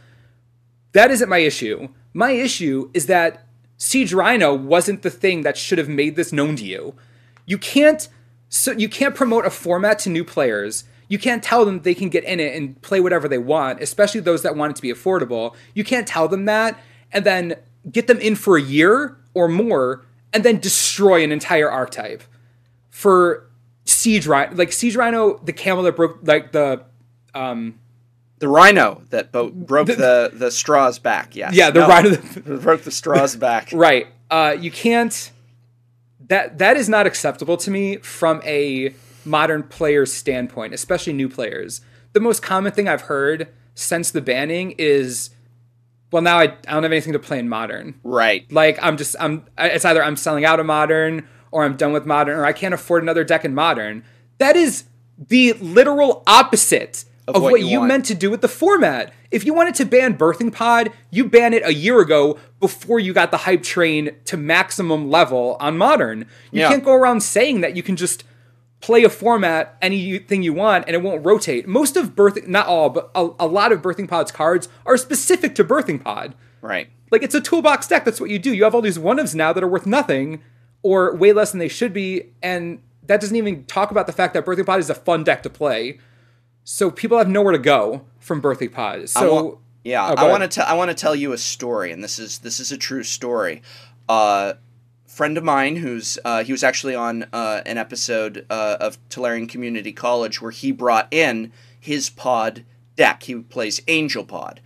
That isn't my issue. My issue is that Siege Rhino wasn't the thing that should have made this known to you. You can't promote a format to new players. You can't tell them they can get in it and play whatever they want, especially those that want it to be affordable. You can't tell them that and then get them in for a year or more and then destroy an entire archetype. For Siege Rhino, like Siege Rhino, the camel that broke, like the rhino that broke the straw's back, yes. Yeah, rhino that broke the straw's back. Right. You can't... That is not acceptable to me from a modern player's standpoint, especially new players. The most common thing I've heard since the banning is, well, now I don't have anything to play in Modern. Right. Like, it's either I'm selling out of Modern, or I'm done with Modern, or I can't afford another deck in Modern. That is the literal opposite of what you meant to do with the format. If you wanted to ban Birthing Pod, you ban it a year ago before you got the hype train to maximum level on Modern. You can't go around saying that you can just play a format, anything you want, and it won't rotate. Most of not all, but a lot of Birthing Pod's cards are specific to Birthing Pod. Right. Like, it's a toolbox deck. That's what you do. You have all these one-ofs now that are worth nothing, or way less than they should be, and that doesn't even talk about the fact that Birthing Pod is a fun deck to play. So people have nowhere to go from Birthing Pod. So I want to tell you a story, and this is a true story. Friend of mine who's he was actually on an episode of Tolarian Community College where he brought in his pod deck. He plays Angel Pod,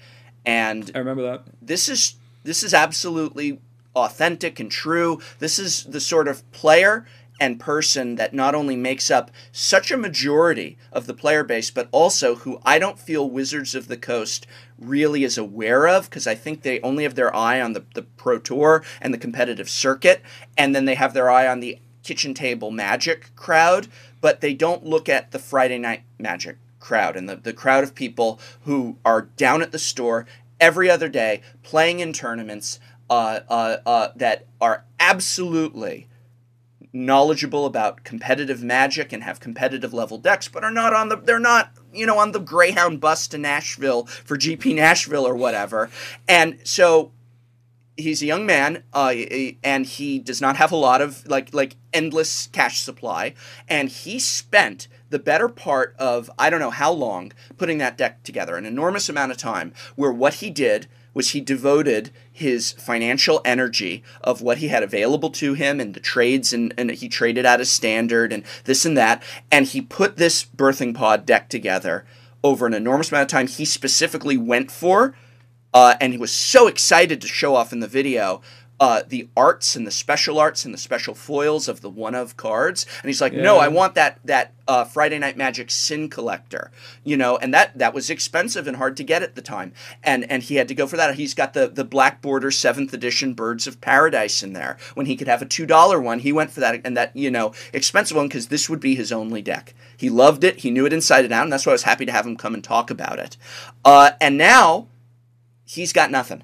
and I remember that. This is absolutely authentic and true. This is the sort of player and person that not only makes up such a majority of the player base, but also who I don't feel Wizards of the Coast really is aware of, because I think they only have their eye on the Pro Tour and the competitive circuit, and then they have their eye on the kitchen table Magic crowd, but they don't look at the Friday night Magic crowd and the crowd of people who are down at the store every other day playing in tournaments that are absolutely knowledgeable about competitive Magic and have competitive level decks, but are not on the Greyhound bus to Nashville for GP Nashville or whatever. And so he's a young man, and he does not have a lot of like endless cash supply, and he spent the better part of I don't know how long putting that deck together, an enormous amount of time, where what he did was he devoted his financial energy of what he had available to him and the trades, and he traded out of standard and this and that, and he put this birthing pod deck together over an enormous amount of time. He specifically went for, and he was so excited to show off in the video, the arts and the special foils of the one-of cards. And he's like, no, I want that Friday Night Magic Sin Collector, and that was expensive and hard to get at the time. And he had to go for that. He's got the Black Border 7th edition Birds of Paradise in there. When he could have a $2 one, he went for that, and that, expensive one, because this would be his only deck. He loved it. He knew it inside and out, and that's why I was happy to have him come and talk about it. And now he's got nothing.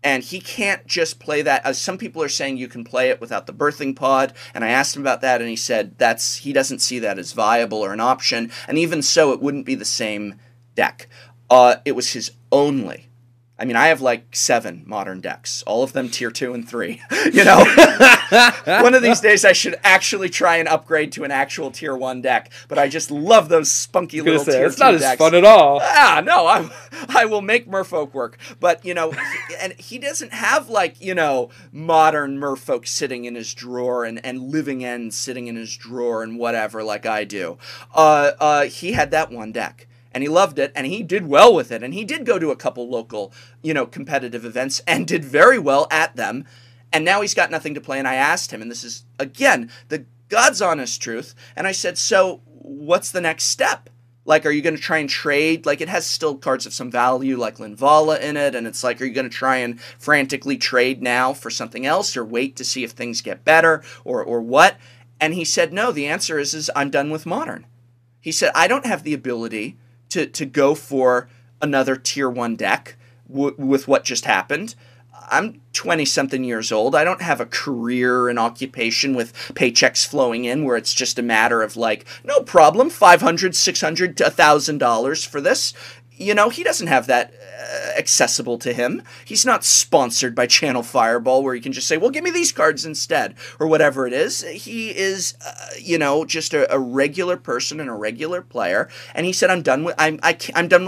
And he can't just play that. As some people are saying, you can play it without the birthing pod. And I asked him about that, and he said he doesn't see that as viable or an option. And even so, it wouldn't be the same deck. It was his only. I mean, I have like 7 modern decks, all of them tier 2 and 3. One of these days I should actually try and upgrade to an actual tier 1 deck. But I just love those spunky little tier 2 decks. It's not as fun at all. No, I will make Merfolk work. But, and he doesn't have like, modern Merfolk sitting in his drawer and Living End sitting in his drawer and whatever like I do. He had that one deck. And he loved it, and he did well with it. And he did go to a couple local, competitive events and did very well at them. And now he's got nothing to play. And I asked him, and this is, again, the God's honest truth. And I said, so what's the next step? Like, are you going to try and trade? Like, it has still cards of some value, like Linvala in it. And it's like, are you going to try and frantically trade now for something else, or wait to see if things get better, or what? And he said, no, the answer is I'm done with Modern. He said, I don't have the ability to go for another tier 1 deck with what just happened. I'm 20-something years old. I don't have a career and occupation with paychecks flowing in where it's just a matter of like, no problem, $500, $600 to $1,000 for this. He doesn't have that accessible to him. He's not sponsored by Channel Fireball where you can just say, well, give me these cards instead, or whatever it is. He is, just a regular person and a regular player. And he said, I'm done with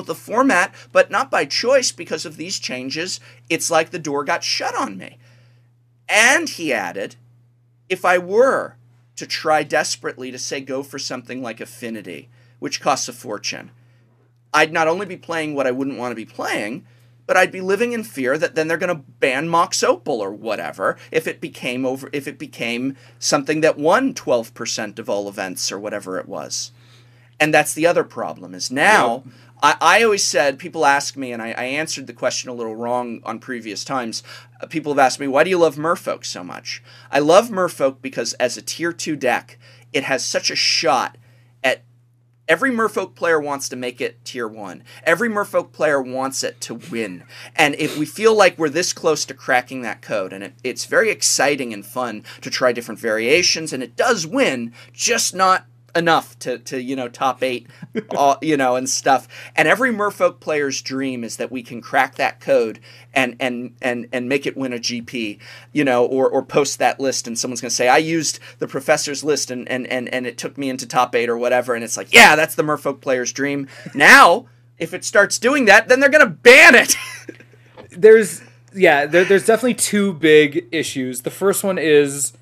the format, but not by choice because of these changes. It's like the door got shut on me. And he added, if I were to try desperately to say go for something like Affinity, which costs a fortune, I'd not only be playing what I wouldn't want to be playing, but I'd be living in fear that then they're going to ban Mox Opal or whatever if it became something that won 12% of all events or whatever it was. And that's the other problem is now, I always said, people ask me, and I answered the question a little wrong on previous times. People have asked me, why do you love Merfolk so much? I love Merfolk because as a tier 2 deck, it has such a shot at. Every Merfolk player wants to make it tier 1. Every Merfolk player wants it to win. And if we feel like we're this close to cracking that code, and it's very exciting and fun to try different variations, and it does win, just not enough to top 8, and stuff. And every Merfolk player's dream is that we can crack that code and make it win a GP, or post that list and someone's going to say, I used the professor's list and it took me into top 8 or whatever. And it's like, yeah, that's the Merfolk player's dream. Now, if it starts doing that, then they're going to ban it. There's definitely 2 big issues. The first one is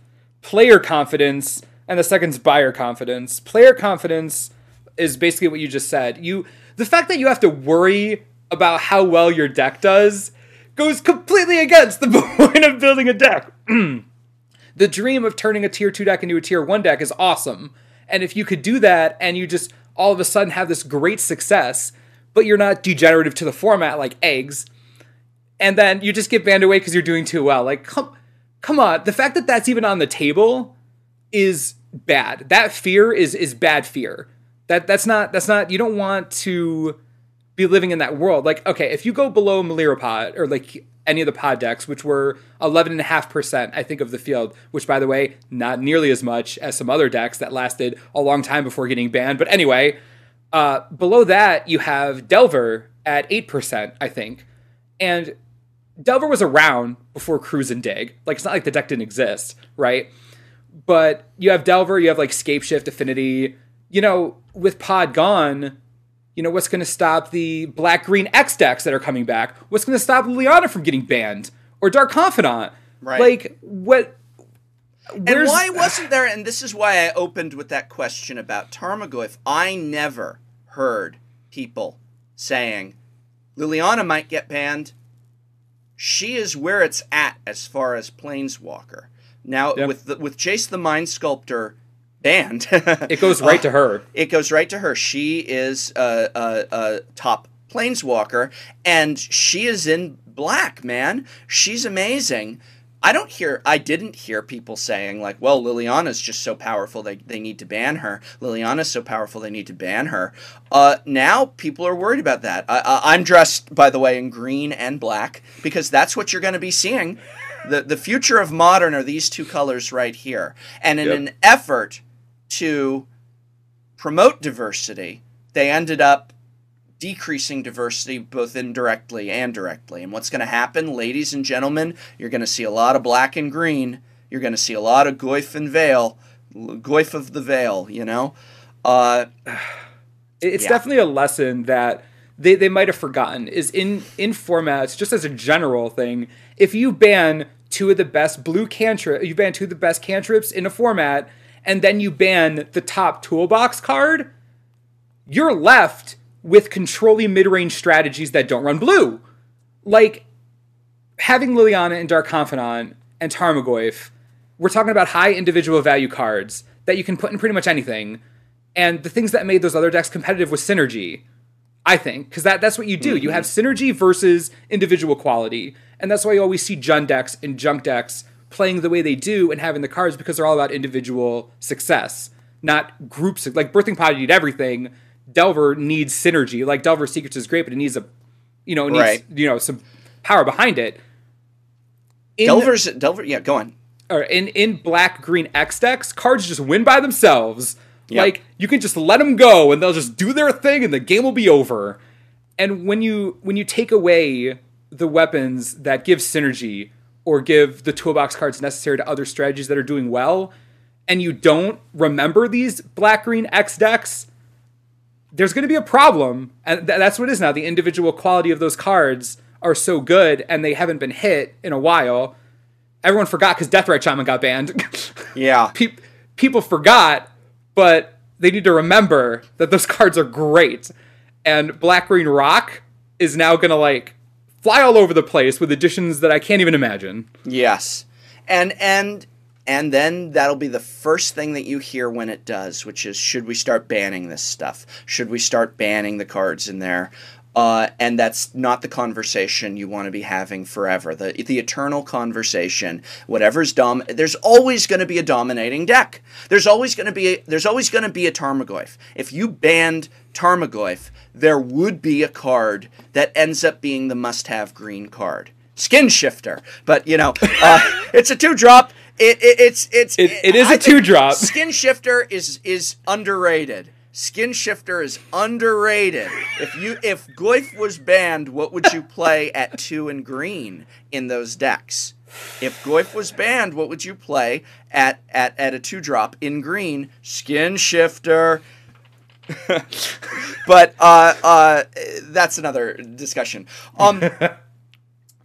player confidence, and the second's buyer confidence. Player confidence is basically what you just said. The fact that you have to worry about how well your deck does goes completely against the point of building a deck. The dream of turning a tier 2 deck into a tier 1 deck is awesome. And if you could do that and you just all of a sudden have this great success, but you're not degenerative to the format like eggs, and then you just get banned away because you're doing too well. Like, come on. The fact that that's even on the table is bad. That fear is bad fear. That's not, you don't want to be living in that world. Like, okay, if you go below Melirapod, or like any of the pod decks, which were 11.5%, I think, of the field, which, by the way, not nearly as much as some other decks that lasted a long time before getting banned. But anyway, below that, you have Delver at 8%, I think. And Delver was around before Cruise and Dig. Like, it's not like the deck didn't exist, right? But you have Delver, you have like Scapeshift, Affinity. With Pod gone, what's going to stop the black-green X decks that are coming back? What's going to stop Liliana from getting banned? Or Dark Confidant? Right. Like, what... And why wasn't there, and this is why I opened with that question about Tarmogoyf, I never heard people saying, Liliana might get banned. She is where it's at as far as Planeswalker. Now, with Jace the Mind Sculptor banned... it goes right to her. It goes right to her. She is a top Planeswalker, and she is in black, man. She's amazing. I didn't hear people saying, like, well, Liliana's just so powerful, they need to ban her. Liliana's so powerful, they need to ban her. Now, people are worried about that. I'm dressed, by the way, in green and black, because that's what you're going to be seeing. The future of Modern are these two colors right here. And in an effort to promote diversity, they ended up decreasing diversity both indirectly and directly. And what's going to happen, ladies and gentlemen, you're going to see a lot of black and green. You're going to see a lot of Goyf and Veil. Goyf of the Veil, It's definitely a lesson that they might have forgotten, is in formats, just as a general thing, if you ban two of the best you ban two of the best cantrips in a format, and then you ban the top toolbox card, you're left with controlling mid-range strategies that don't run blue. Like, having Liliana and Dark Confidant and Tarmogoyf, we're talking about high individual value cards that you can put in pretty much anything. And the things that made those other decks competitive was synergy, I think. Because that's what you do. Mm-hmm. You have synergy versus individual quality. And that's why you always see Jund decks and Junk decks playing the way they do and having the cards, because they're all about individual success, not groups. Like, Birthing Pod need everything. Delver needs synergy. Like, Delver Secrets is great, but it needs some power behind it. Delver, yeah, go on. Or in black green X decks, cards just win by themselves. Yep. Like, you can just let them go and they'll just do their thing and the game will be over. And when you take away the weapons that give synergy or give the toolbox cards necessary to other strategies that are doing well, and you don't remember these black green X decks, there's going to be a problem, and that's what it is now. The individual quality of those cards are so good, and they haven't been hit in a while. Everyone forgot because Deathrite Shaman got banned. Yeah. People forgot, but they need to remember that those cards are great. And Black Green Rock is now going to, fly all over the place with additions that I can't even imagine. Yes. And then that'll be the first thing that you hear when it does, which is, should we start banning this stuff? Should we start banning the cards in there? And that's not the conversation you want to be having forever. The eternal conversation, whatever's there's always going to be a dominating deck. There's always going to be a Tarmogoyf. If you banned Tarmogoyf, there would be a card that ends up being the must-have green card. Skin Shifter. But, it's a 2-drop. It is a 2-drop. Skin Shifter is underrated. Skin Shifter is underrated. If Goyf was banned, what would you play at 2 and green in those decks? If Goyf was banned, what would you play at a 2-drop in green? Skin Shifter. But that's another discussion.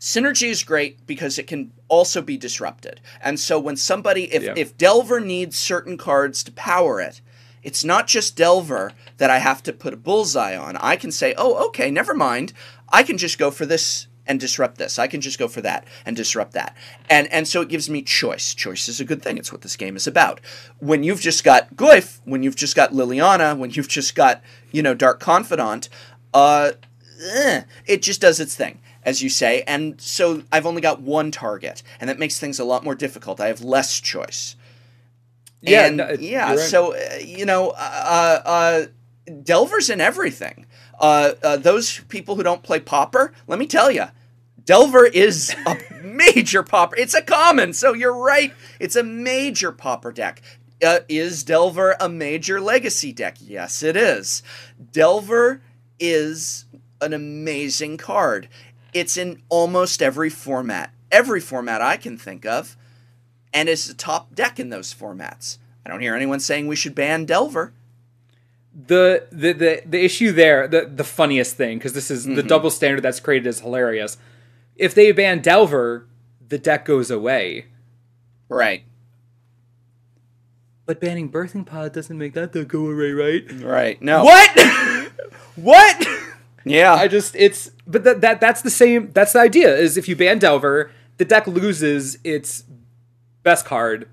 Synergy is great because it can also be disrupted. And so when if Delver needs certain cards to power it, it's not just Delver that I have to put a bullseye on. I can say, oh, okay, never mind. I can just go for this and disrupt this. I can just go for that and disrupt that. And so it gives me choice. Choice is a good thing. It's what this game is about. When you've just got Goyf, when you've just got Liliana, when you've just got, Dark Confidant, it just does its thing, as you say. And so I've only got one target, and that makes things a lot more difficult. I have less choice. Yeah, and right. So Delver's in everything. Those people who don't play Pauper, let me tell you, Delver is a major Pauper. It's a common, so you're right. It's a major Pauper deck. Is Delver a major Legacy deck? Yes, it is. Delver is an amazing card. It's in almost every format I can think of. And it's the top deck in those formats. I don't hear anyone saying we should ban Delver. the issue there, the funniest thing, because this is the double standard that's created is hilarious. If they ban Delver, the deck goes away. Right. But banning Birthing Pod doesn't make that deck go away, right? Right. No. What? What? Yeah. But that's the same. That's the idea. Is if you ban Delver, the deck loses its best card.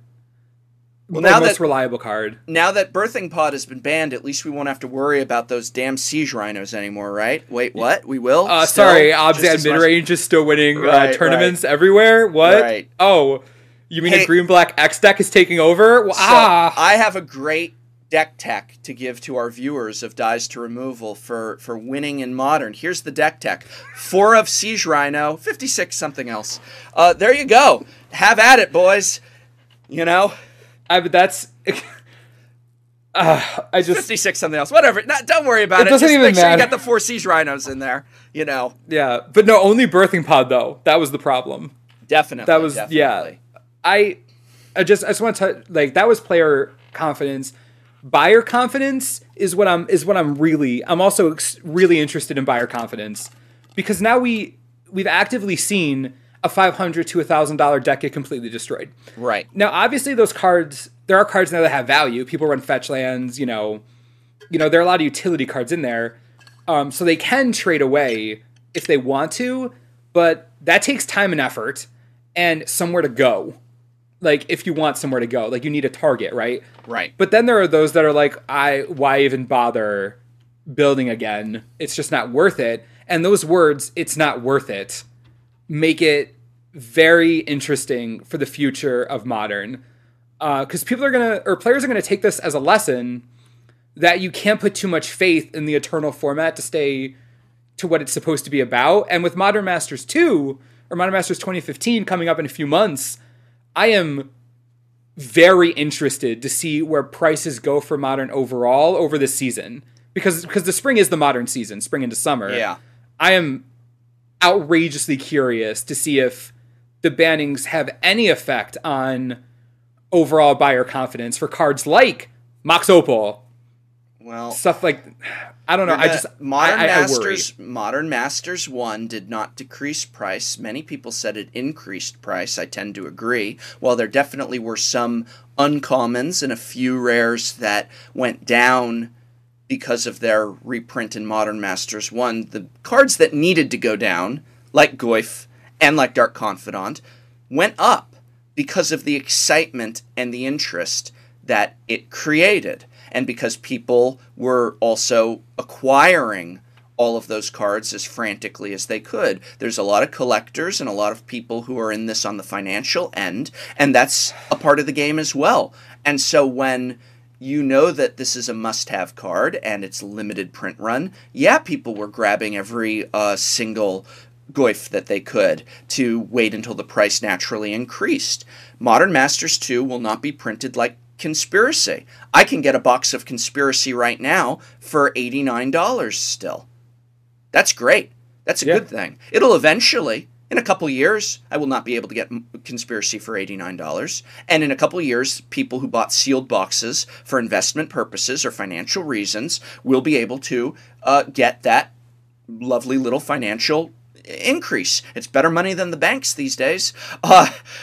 Well, now most reliable card. Now that Birthing Pod has been banned, at least we won't have to worry about those damn Siege Rhinos anymore, right? Wait, what? We will? Sorry, Obsidian mid-range is still winning tournaments everywhere? What? Right. Oh, you mean the green-black X deck is taking over? So I have a great deck tech to give to our viewers of Dies to Removal for winning in Modern. Here's the deck tech. 4 of Siege Rhino, 56 something else. There you go. Have at it, boys. You know? But that's... I just 56 something else. Whatever. Don't worry about it. It doesn't just even make sure matter. you got the 4 Siege Rhinos in there. You know. Yeah. But no, only Birthing Pod, though. That was the problem. Definitely. That was... definitely. Yeah. I just want to... Like, that was player confidence. Buyer confidence is what I'm really... I'm also really interested in buyer confidence. Because now we've actively seen a $500 to $1,000 deck get completely destroyed. Right. Now, obviously, those cards, there are cards now that have value. People run fetch lands, there are a lot of utility cards in there. So they can trade away if they want to, but that takes time and effort and somewhere to go. Like, if you want somewhere to go, like, you need a target, right? Right. But then there are those that are like, why even bother building again? It's just not worth it. And those words, it's not worth it, make it very interesting for the future of Modern. Because players are going to take this as a lesson that you can't put too much faith in the Eternal format to stay to what it's supposed to be about. And with Modern Masters 2, or Modern Masters 2015 coming up in a few months, I am very interested to see where prices go for Modern overall over this season. Because the spring is the Modern season, spring into summer. Yeah. I am outrageously curious to see if the bannings have any effect on overall buyer confidence for cards like Mox Opal. Well, stuff like, I don't know. I worry. Modern Masters 1 did not decrease price. Many people said it increased price. I tend to agree. While there definitely were some uncommons and a few rares that went down because of their reprint in Modern Masters 1, the cards that needed to go down, like Goyf and like Dark Confidant, went up because of the excitement and the interest that it created. And because people were also acquiring all of those cards as frantically as they could. There's a lot of collectors and a lot of people who are in this on the financial end, and that's a part of the game as well. And so when you know that this is a must-have card and it's limited print run, yeah, people were grabbing every single Goyf that they could to wait until the price naturally increased. Modern Masters 2 will not be printed like Conspiracy. I can get a box of Conspiracy right now for $89 still. That's great. That's a good thing. It'll eventually, in a couple years, I will not be able to get Conspiracy for $89. And in a couple years, people who bought sealed boxes for investment purposes or financial reasons will be able to get that lovely little financial increase. It's better money than the banks these days.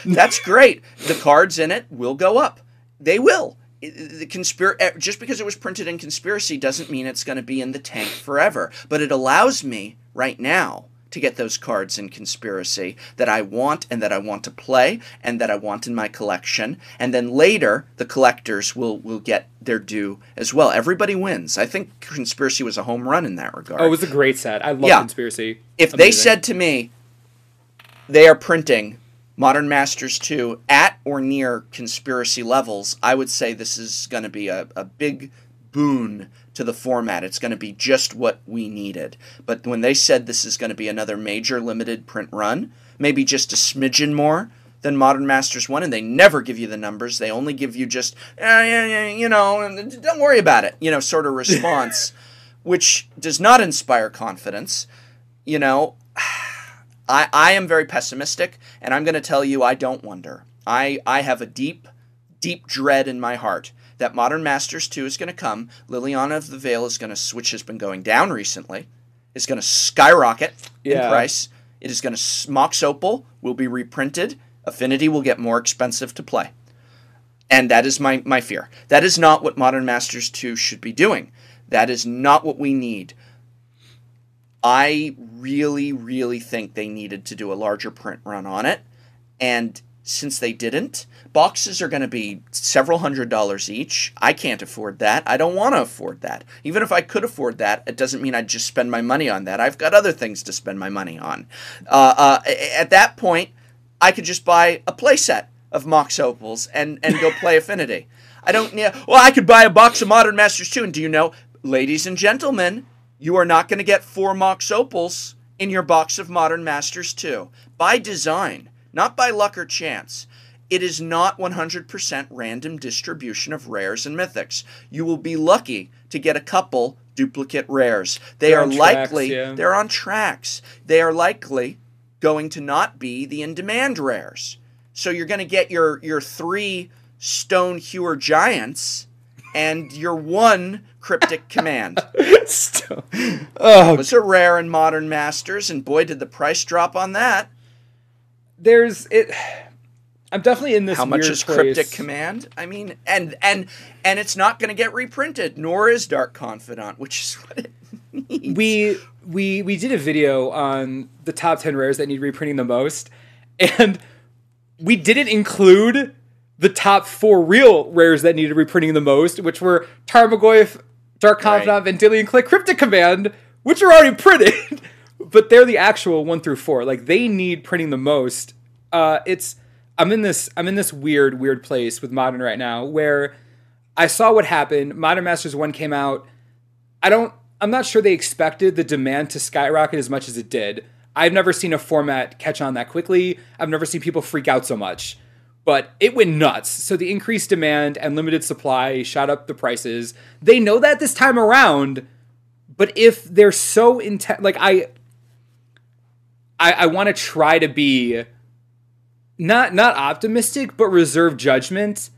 That's great. The cards in it will go up. They will. Just because it was printed in Conspiracy doesn't mean it's going to be in the tank forever. But it allows me right now to get those cards in Conspiracy that I want and that I want to play and that I want in my collection. And then later, the collectors will get their due as well. Everybody wins. I think Conspiracy was a home run in that regard. Oh, it was a great set. I love Conspiracy. If they said to me, they are printing Modern Masters 2 at or near Conspiracy levels, I would say this is going to be a big boon to the format. It's going to be just what we needed. But when they said this is going to be another major limited print run, maybe just a smidgen more than Modern Masters 1, and they never give you the numbers. They only give you just, don't worry about it, sort of response, which does not inspire confidence. I am very pessimistic, and I'm going to tell you I don't wonder. I have a deep, deep dread in my heart that Modern Masters 2 is going to come. Liliana of the Veil is going to, which has been going down recently, is going to skyrocket in price. It is going to, Mox Opal will be reprinted. Affinity will get more expensive to play. And that is my fear. That is not what Modern Masters 2 should be doing. That is not what we need. I really, really think they needed to do a larger print run on it. And since they didn't, boxes are going to be several $100s each. I can't afford that. I don't want to afford that. Even if I could afford that, it doesn't mean I'd just spend my money on that. I've got other things to spend my money on. At that point, I could just buy a playset of Mox Opals and go play Affinity. I don't need... Well, I could buy a box of Modern Masters 2, and do you know, ladies and gentlemen, you are not going to get 4 Mox Opals in your box of Modern Masters 2. By design, not by luck or chance. It is not 100% random distribution of rares and mythics. You will be lucky to get a couple duplicate rares. They're likely... Tracks, yeah. They're on tracks. They are likely going to not be the in-demand rares. So you're going to get your 3 Stone Hewer Giants and your 1 Cryptic Command. That was a rare in Modern Masters, and boy, did the price drop on that. I'm definitely in this. How much weird is place. Cryptic Command? I mean, and it's not going to get reprinted, nor is Dark Confidant, which is what it needs. We did a video on the top 10 rares that need reprinting the most, and we didn't include the top 4 real rares that needed reprinting the most, which were Tarmogoyf, Dark Confidant, Vendilion Click, Cryptic Command, which are already printed, but they're the actual 1 through 4. Like, they need printing the most. I'm in this weird place with Modern right now, where I saw what happened. Modern Masters 1 came out. I'm not sure they expected the demand to skyrocket as much as it did. I've never seen a format catch on that quickly. I've never seen people freak out so much. But it went nuts. So the increased demand and limited supply shot up the prices. They know that this time around, but if they're so intense, like I want to try to be not optimistic, but reserve judgment.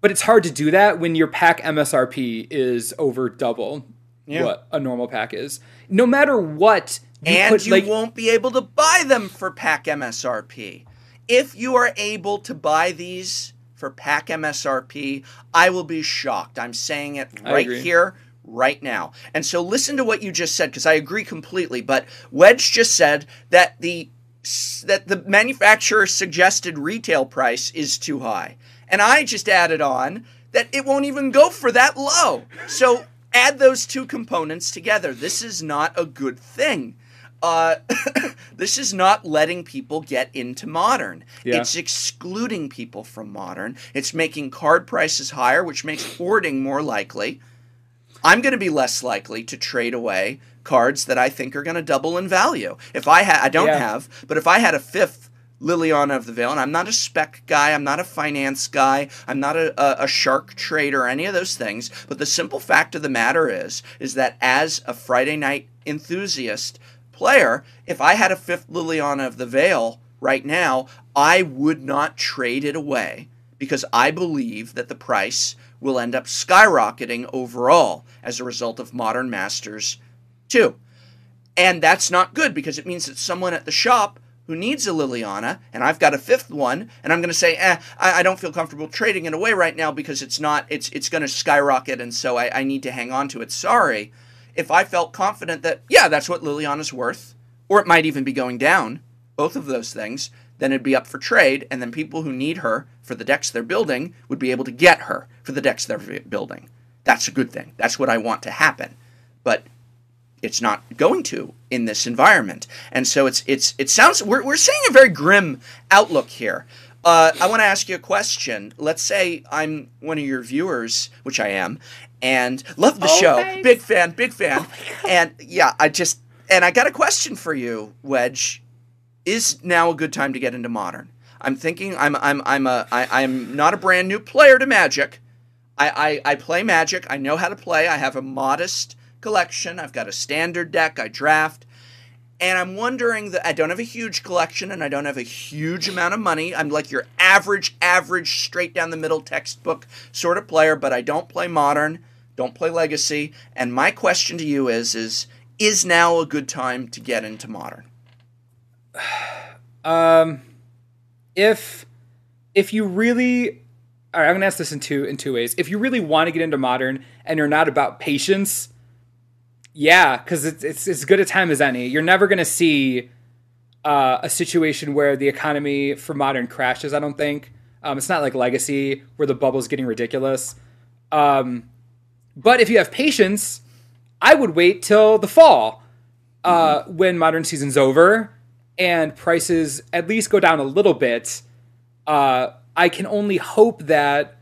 But it's hard to do that when your pack MSRP is over double what a normal pack is. No matter what, you won't be able to buy them for pack MSRP. If you are able to buy these for pack MSRP, I will be shocked. I'm saying it right here, right now. And so listen to what you just said, because I agree completely. But Wedge just said that the manufacturer's suggested retail price is too high. And I just added on that it won't even go for that low. So add those 2 components together. This is not a good thing. This is not letting people get into Modern. Yeah. It's excluding people from Modern. It's making card prices higher, which makes hoarding more likely. I'm going to be less likely to trade away cards that I think are going to double in value. If I don't have, but if I had a 5th Liliana of the Veil, and I'm not a spec guy, I'm not a finance guy, I'm not a shark trader, any of those things, but the simple fact of the matter is that as a Friday night enthusiast player, if I had a 5th Liliana of the Veil right now, I would not trade it away, because I believe that the price will end up skyrocketing overall as a result of Modern Masters 2. And that's not good, because it means that someone at the shop who needs a Liliana, and I've got a 5th one, and I'm going to say, I don't feel comfortable trading it away right now because it's going to skyrocket, and so I need to hang on to it. Sorry. If I felt confident that, that's what Liliana's worth, or it might even be going down, both of those things, then it'd be up for trade, and then people who need her for the decks they're building would be able to get her for the decks they're building. That's a good thing. That's what I want to happen. But it's not going to in this environment. And so it sounds, we're seeing a very grim outlook here. I want to ask you a question. Let's say I'm one of your viewers, which I am, and love the show. Thanks. Big fan. And I got a question for you, Wedge. Is now a good time to get into Modern? I'm thinking I'm not a brand new player to Magic. I play Magic. I know how to play. I have a modest collection. I've got a standard deck. I draft. And I'm wondering that I don't have a huge collection and I don't have a huge amount of money. I'm like your average, straight down the middle textbook sort of player, but I don't play Modern, don't play Legacy. And my question to you is now a good time to get into Modern? If you really, all right, I'm gonna ask this in two ways. If you really want to get into Modern and you're not about patience, yeah, because it's as good a time as any. You're never gonna see a situation where the economy for Modern crashes. I don't think it's not like Legacy where the bubble's getting ridiculous. But if you have patience, I would wait till the fall when Modern season's over and prices at least go down a little bit. I can only hope that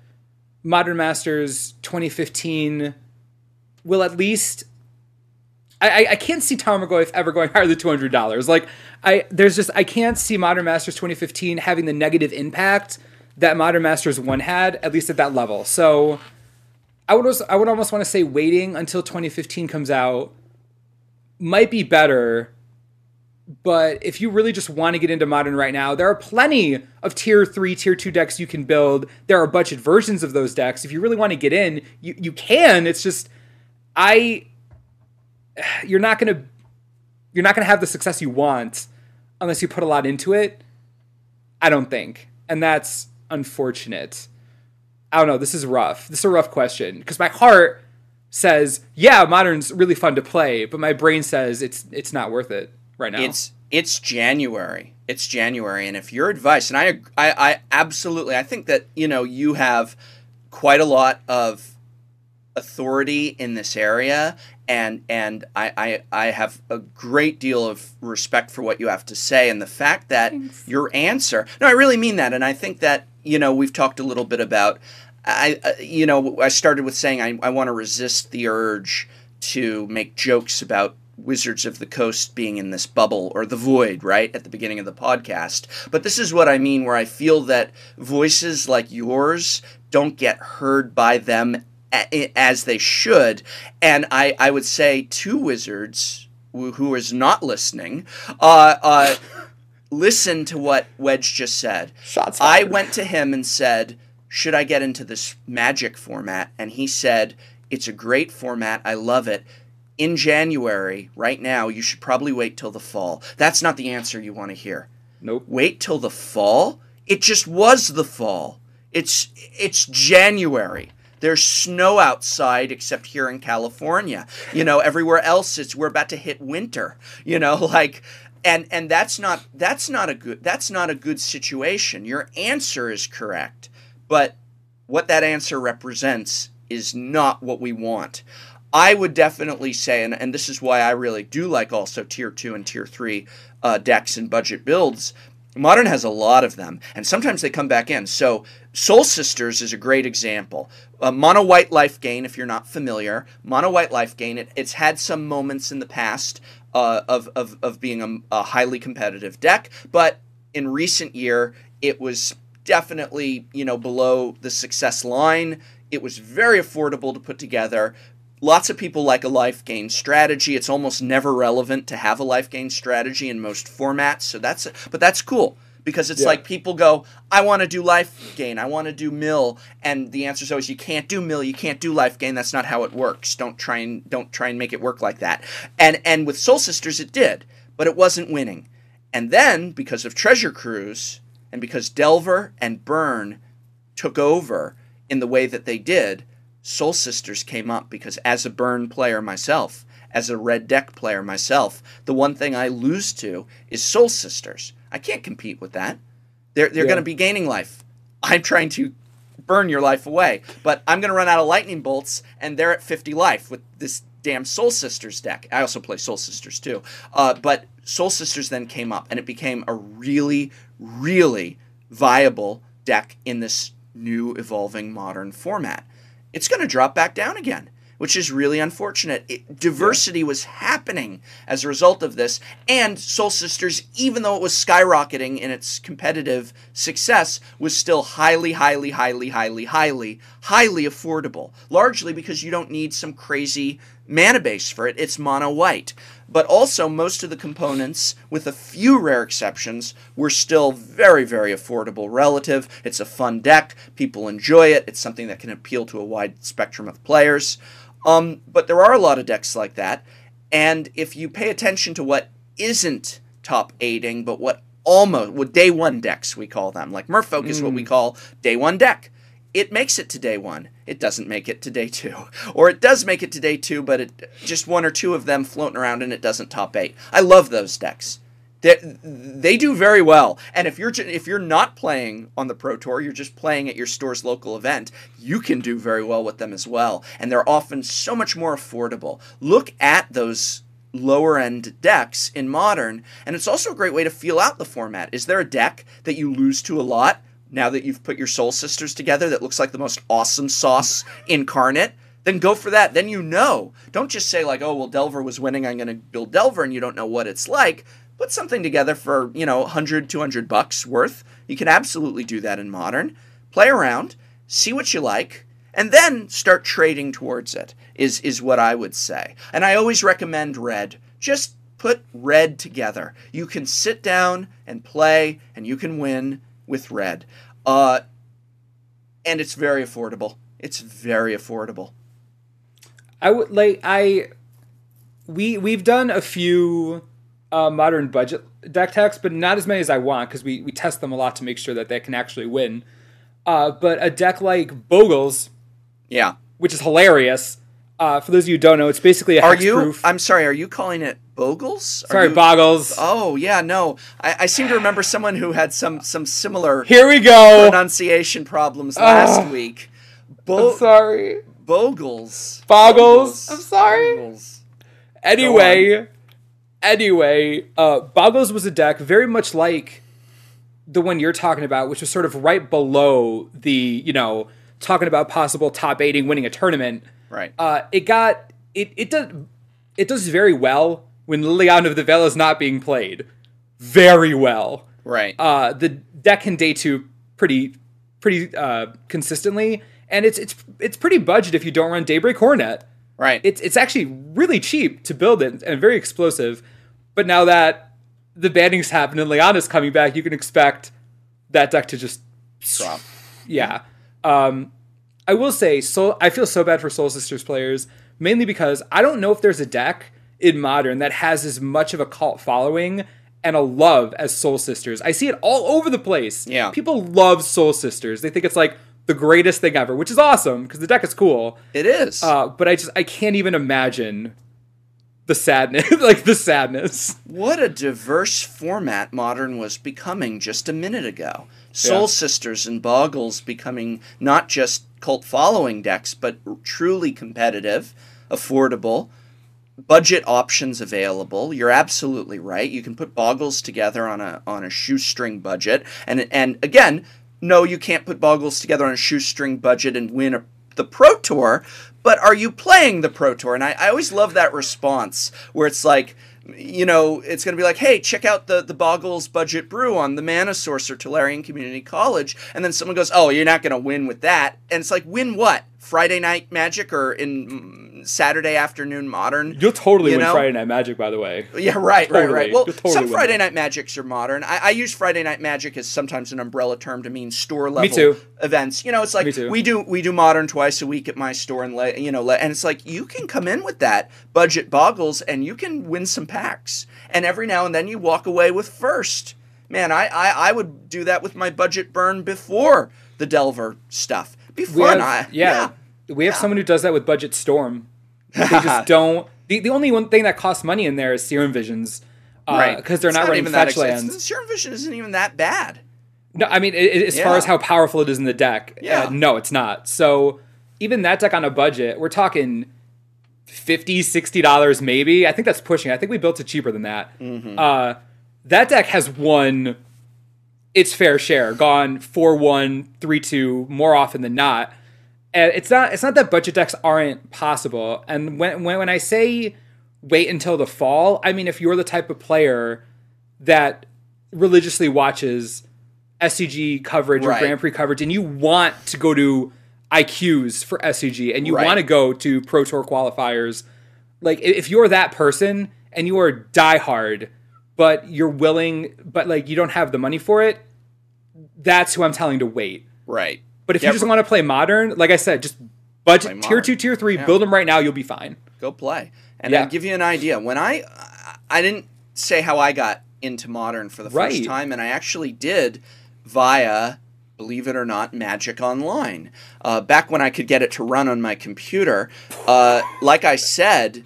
Modern Masters 2015 will at least... I can't see Tarmogoyf ever going higher than $200. Like, I can't see Modern Masters 2015 having the negative impact that Modern Masters 1 had, at least at that level. So I would almost want to say waiting until 2015 comes out might be better. But if you really just want to get into Modern right now, there are plenty of Tier 3, Tier 2 decks you can build. There are budget versions of those decks. If you really want to get in, you can. It's just, you're not gonna have the success you want unless you put a lot into it. I don't think. And that's unfortunate. I don't know. This is rough. This is a rough question because my heart says, yeah, Modern's really fun to play, but my brain says it's not worth it right now. It's January. It's January, and if your advice, and I absolutely, I think that you have quite a lot of authority in this area, and I have a great deal of respect for what you have to say, and the fact that Thanks. your answer. No, I really mean that, and I think that we've talked a little bit about. I started with saying I want to resist the urge to make jokes about Wizards of the Coast being in this bubble or the void, right, at the beginning of the podcast. But this is what I mean, where I feel that voices like yours don't get heard by them as they should. And I would say to Wizards who is not listening, listen to what Wedge just said. Shots fired. I went to him and said, should I get into this Magic format? And he said, it's a great format. I love it. In January, right now, you should probably wait till the fall. That's not the answer you want to hear. Nope. Wait till the fall? It just was the fall. It's January. There's snow outside except here in California. Everywhere else we're about to hit winter. And that's not a good situation. Your answer is correct, but what that answer represents is not what we want. I would definitely say, and this is why I really do like also Tier 2 and Tier 3 decks and budget builds. Modern has a lot of them, and sometimes they come back in. So Soul Sisters is a great example. Mono White Life Gain, if you're not familiar, Mono White Life Gain, it's had some moments in the past of being a highly competitive deck, but in recent year, it was definitely below the success line. It was very affordable to put together. Lots of people like a life gain strategy. It's almost never relevant to have a life gain strategy in most formats. But that's cool because it's like people go, I want to do life gain. I want to do mill. And the answer is always, you can't do mill. You can't do life gain. That's not how it works. Don't try and make it work like that. And with Soul Sisters, it did, but it wasn't winning. And then because of Treasure Cruise and because Delver and Burn took over in the way that they did, Soul Sisters came up because as a Burn player myself, as a red deck player myself, the one thing I lose to is Soul Sisters. I can't compete with that. They're going to be gaining life. I'm trying to burn your life away, but I'm going to run out of lightning bolts, and they're at 50 life with this damn Soul Sisters deck. I also play Soul Sisters too. But Soul Sisters then came up, and it became a really, really viable deck in this new evolving Modern format. It's going to drop back down again, which is really unfortunate. Diversity was happening as a result of this, and Soul Sisters, even though it was skyrocketing in its competitive success, was still highly, highly, highly, highly, highly, highly affordable, largely because you don't need some crazy mana base for it. It's mono white. But also, most of the components, with a few rare exceptions, were still very, very affordable relative. It's a fun deck. People enjoy it. It's something that can appeal to a wide spectrum of players. But there are a lot of decks like that. And if you pay attention to what isn't top 8ing, but what day one decks we call them, like Merfolk is what we call day one deck. It makes it to day one. It doesn't make it to day two. Or it does make it to day two, but just one or two of them floating around and it doesn't top 8. I love those decks. They do very well. And if you're not playing on the Pro Tour, you're just playing at your store's local event, you can do very well with them as well. And they're often so much more affordable. Look at those lower end decks in Modern, and it's also a great way to feel out the format. Is there a deck that you lose to a lot now that you've put your Soul Sisters together that looks like the most awesome sauce incarnate? Then go for that. Then you know. Don't just say like, oh, well, Delver was winning, I'm going to build Delver, and you don't know what it's like. Put something together for, $100, $200 worth. You can absolutely do that in Modern. Play around, see what you like, and then start trading towards it, is what I would say. And I always recommend Red. Just put Red together. You can sit down and play, and you can win with Red. And it's very affordable. It's very affordable. We've done a few Modern budget deck techs, but not as many as I want, because we test them a lot to make sure that they can actually win. But a deck like Bogles, yeah, which is hilarious. For those of you who don't know, it's basically a hexproof. I'm sorry, are you calling it Bogles? Boggles. Oh, yeah, no. I seem to remember someone who had some similar Here we go. pronunciation problems last week. I'm sorry. Bogles. Boggles. I'm sorry. Boggles. Anyway, Boggles was a deck very much like the one you're talking about, which was sort of right below the, talking about possible top 8ing, winning a tournament. Right. It does very well when Liliana of the Veil is not being played. Very well. Right. The deck can day 2 pretty consistently, and it's pretty budget if you don't run Daybreak Hornet. Right. It's actually really cheap to build it and very explosive. But now that the bannings happen and Liliana's coming back, you can expect that deck to just drop. Yeah. I will say, I feel so bad for Soul Sisters players, mainly because I don't know if there's a deck in Modern that has as much of a cult following and a love as Soul Sisters. I see it all over the place. Yeah. People love Soul Sisters. They think it's like the greatest thing ever, which is awesome because the deck is cool. It is. But I can't even imagine the sadness. What a diverse format Modern was becoming just a minute ago. Soul Sisters and Boggles becoming not just cult following decks, but truly competitive, affordable, budget options available. You're absolutely right. You can put Boggles together on a shoestring budget, and again, no, you can't put Boggles together on a shoestring budget and win the Pro Tour. But are you playing the Pro Tour? And I always love that response where it's like, it's going to be like, hey, check out the Boggles budget brew on the Mana Source or Tolarian Community College. And then someone goes, oh, you're not going to win with that. And it's like, win what? Friday Night Magic or in Saturday afternoon Modern? You'll totally win Friday Night Magic, by the way. Yeah, right. Well, totally some Friday Night Magics are Modern. I use Friday Night Magic as sometimes an umbrella term to mean store-level events. It's like, we do Modern twice a week at my store, and and it's like, you can come in with that budget Boggles, and you can win some packs. And every now and then you walk away with first. Man, I would do that with my budget burn before the Delver stuff. Be fun. We have someone who does that with Budget Storm. They just don't. The only one thing that costs money in there is Serum Visions, because they're not running fetch lands. Serum Vision isn't even that bad. No, I mean as far as how powerful it is in the deck. No, it's not. So even that deck on a budget, we're talking $50, $60 maybe. I think that's pushing. I think we built it cheaper than that. Mm-hmm. That deck has won its fair share, gone 4-1, 3-2 more often than not. And it's not that budget decks aren't possible. And when I say wait until the fall, I mean if you're the type of player that religiously watches SCG coverage or Grand Prix coverage, and you want to go to IQs for SCG, and you want to go to Pro Tour qualifiers, like, if you're that person and you are diehard, but you're willing, but like you don't have the money for it, that's who I'm telling to wait. Right. But if you just want to play Modern, like I said, just budget tier 2, tier 3, Yeah. build them right now, you'll be fine. Go play. And I'll give you an idea. When I didn't say how I got into Modern for the first time, and I actually did via, believe it or not, Magic Online. Back when I could get it to run on my computer, like I said,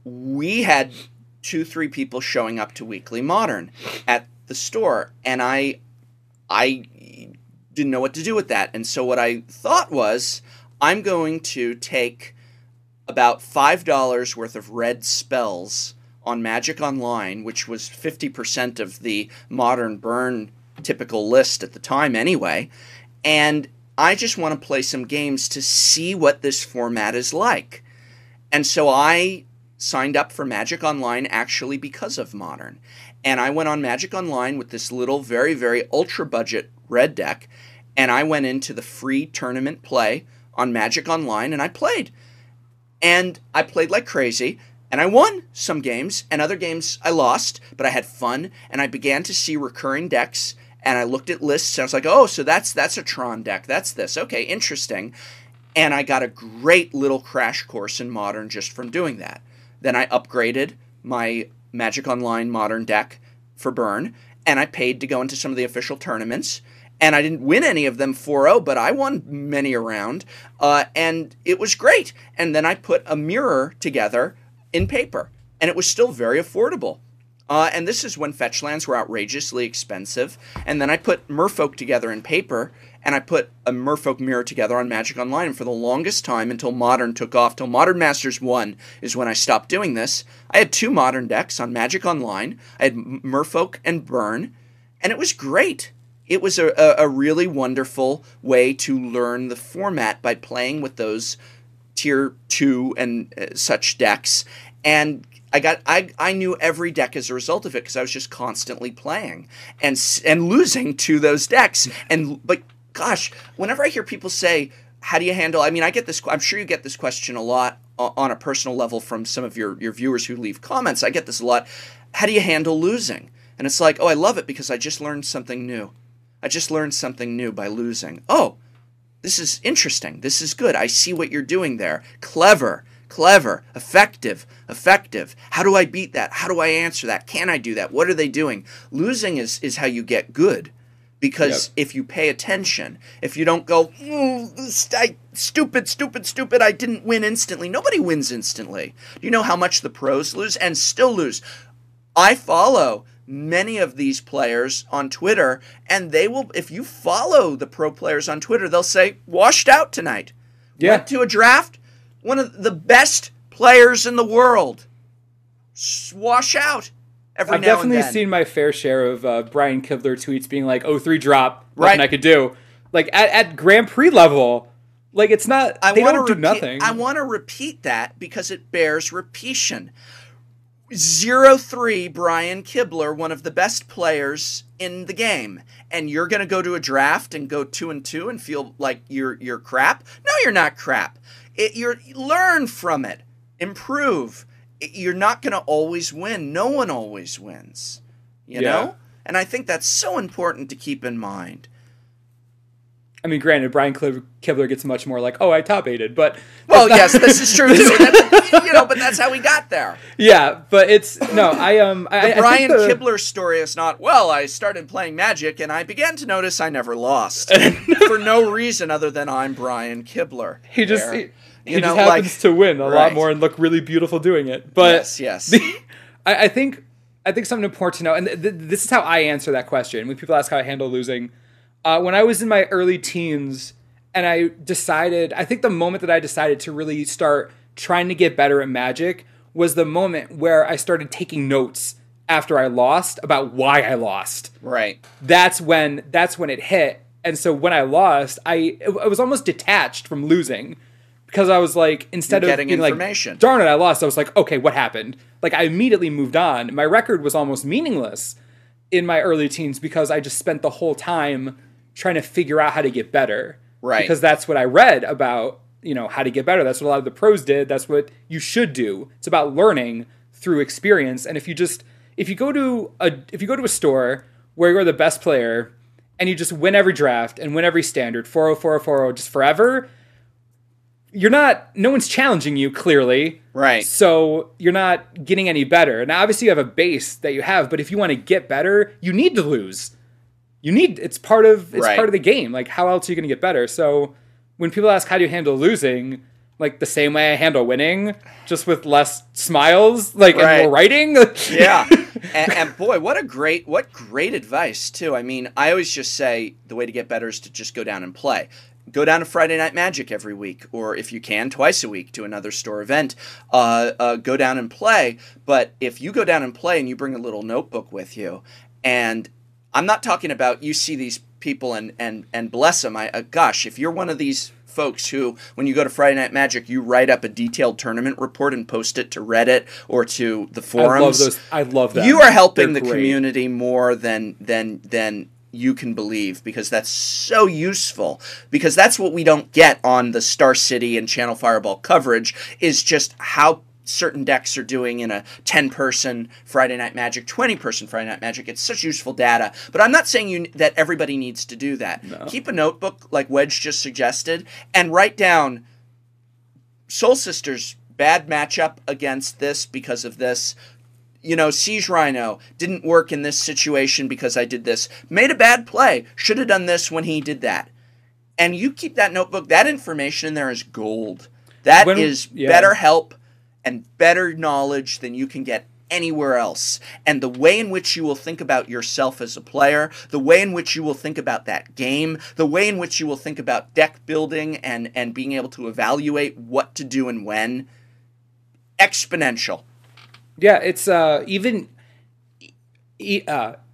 we had 2-3 people showing up to Weekly Modern at the store, and I didn't know what to do with that. And so what I thought was, I'm going to take about $5 worth of red spells on Magic Online, which was 50% of the Modern Burn typical list at the time anyway, and I just want to play some games to see what this format is like. And so I signed up for Magic Online actually because of Modern. And I went on Magic Online with this little very, very ultra budget red deck, and I went into the free tournament play on Magic Online, and I played. And I played like crazy, and I won some games, and other games I lost, but I had fun, and I began to see recurring decks, and I looked at lists, and I was like, oh, so that's a Tron deck, that's this, okay, interesting. And I got a great little crash course in Modern just from doing that. Then I upgraded my Magic Online Modern deck for Burn, and I paid to go into some of the official tournaments, and I didn't win any of them 4-0, but I won many a round, and it was great. And then I put a mirror together in paper, and it was still very affordable. And this is when fetch lands were outrageously expensive. And then I put Merfolk together in paper, and I put a Merfolk mirror together on Magic Online. And for the longest time, until Modern took off, till Modern Masters 1 is when I stopped doing this, I had 2 Modern decks on Magic Online. I had Merfolk and Burn, and it was great. It was a really wonderful way to learn the format by playing with those tier 2 and such decks. And I knew every deck as a result of it because I was just constantly playing and losing to those decks. But gosh, whenever I hear people say, "How do you handle?" I mean, I get this. I'm sure you get this question a lot on a personal level from some of your viewers who leave comments. I get this a lot. How do you handle losing? And it's like, oh, I love it because I just learned something new. I just learned something new by losing. Oh, this is interesting. This is good. I see what you're doing there. Clever. Effective. How do I beat that? How do I answer that? Can I do that? What are they doing? Losing is how you get good. Because if you pay attention, if you don't go, stupid, I didn't win instantly. Nobody wins instantly. Do you know how much the pros lose and still lose? I follow many of these players on Twitter, and they will, if you follow the pro players on Twitter, they'll say, washed out tonight. Yeah. Went to a draft, one of the best players in the world. Wash out every now and then. I've definitely seen my fair share of Brian Kibler tweets being like, 0-3 drop, nothing I could do. Like, at Grand Prix level, like, it's not, they don't do nothing. I want to repeat that because it bears repetition. 0-3 Brian Kibler, one of the best players in the game, and you're going to go to a draft and go 2-2 and feel like you're crap? No, you're not crap. Learn from it, improve. You're not going to always win. No one always wins, you know. And I think that's so important to keep in mind. I mean, granted, Brian Kibler gets much more like, oh, I top-aided, but... Well, yes, this is true, too. But that's how we got there. Yeah, but it's... No, the Brian Kibler story is not, well, I started playing Magic, and I began to notice I never lost. For no reason other than I'm Brian Kibler. He just happens to win a lot more and look really beautiful doing it. But yes. I think something important to know, and this is how I answer that question. When people ask how I handle losing... when I was in my early teens and I think the moment that I decided to really start trying to get better at Magic was the moment where I started taking notes after I lost about why I lost. Right. That's when it hit. And so when I lost, I was almost detached from losing because I was like, instead of being information. Like, darn it, I lost. I was like, okay, what happened? Like, I immediately moved on. My record was almost meaningless in my early teens because I just spent the whole time trying to figure out how to get better. Right. Because that's what I read about how to get better. That's what a lot of the pros did. That's what you should do. It's about learning through experience. And if you go to a store where you're the best player and you just win every draft and win every standard, 4-0, 4-0, 4-0, just forever, no one's challenging you, clearly. Right. So you're not getting any better. Now, obviously you have a base that you have, but if you want to get better, you need to lose. It's part of the game. Like, how else are you going to get better? So when people ask, how do you handle losing? Like the same way I handle winning, just with less smiles, and more writing. Yeah. And boy, what great advice too. I mean, I always just say the way to get better is to just go down and play. Go down to Friday Night Magic every week, or if you can, twice a week to another store event. Go down and play. But if you go down and play and you bring a little notebook with you, and I'm not talking about you see these people and bless them. Gosh, if you're one of these folks who, when you go to Friday Night Magic, you write up a detailed tournament report and post it to Reddit or to the forums. I love that. You are helping the community more than you can believe, because that's so useful, because that's what we don't get on the Star City and Channel Fireball coverage, is just how certain decks are doing in a 10-person Friday Night Magic, 20-person Friday Night Magic. It's such useful data. But I'm not saying that everybody needs to do that. No. Keep a notebook like Wedge just suggested and write down Soul Sisters' bad matchup against this because of this. Siege Rhino didn't work in this situation because I did this. Made a bad play. Should have done this when he did that. And you keep that notebook. That information in there is gold. That is better help and better knowledge than you can get anywhere else. And the way in which you will think about yourself as a player, the way in which you will think about that game, the way in which you will think about deck building and being able to evaluate what to do and when, exponential. Yeah, it's even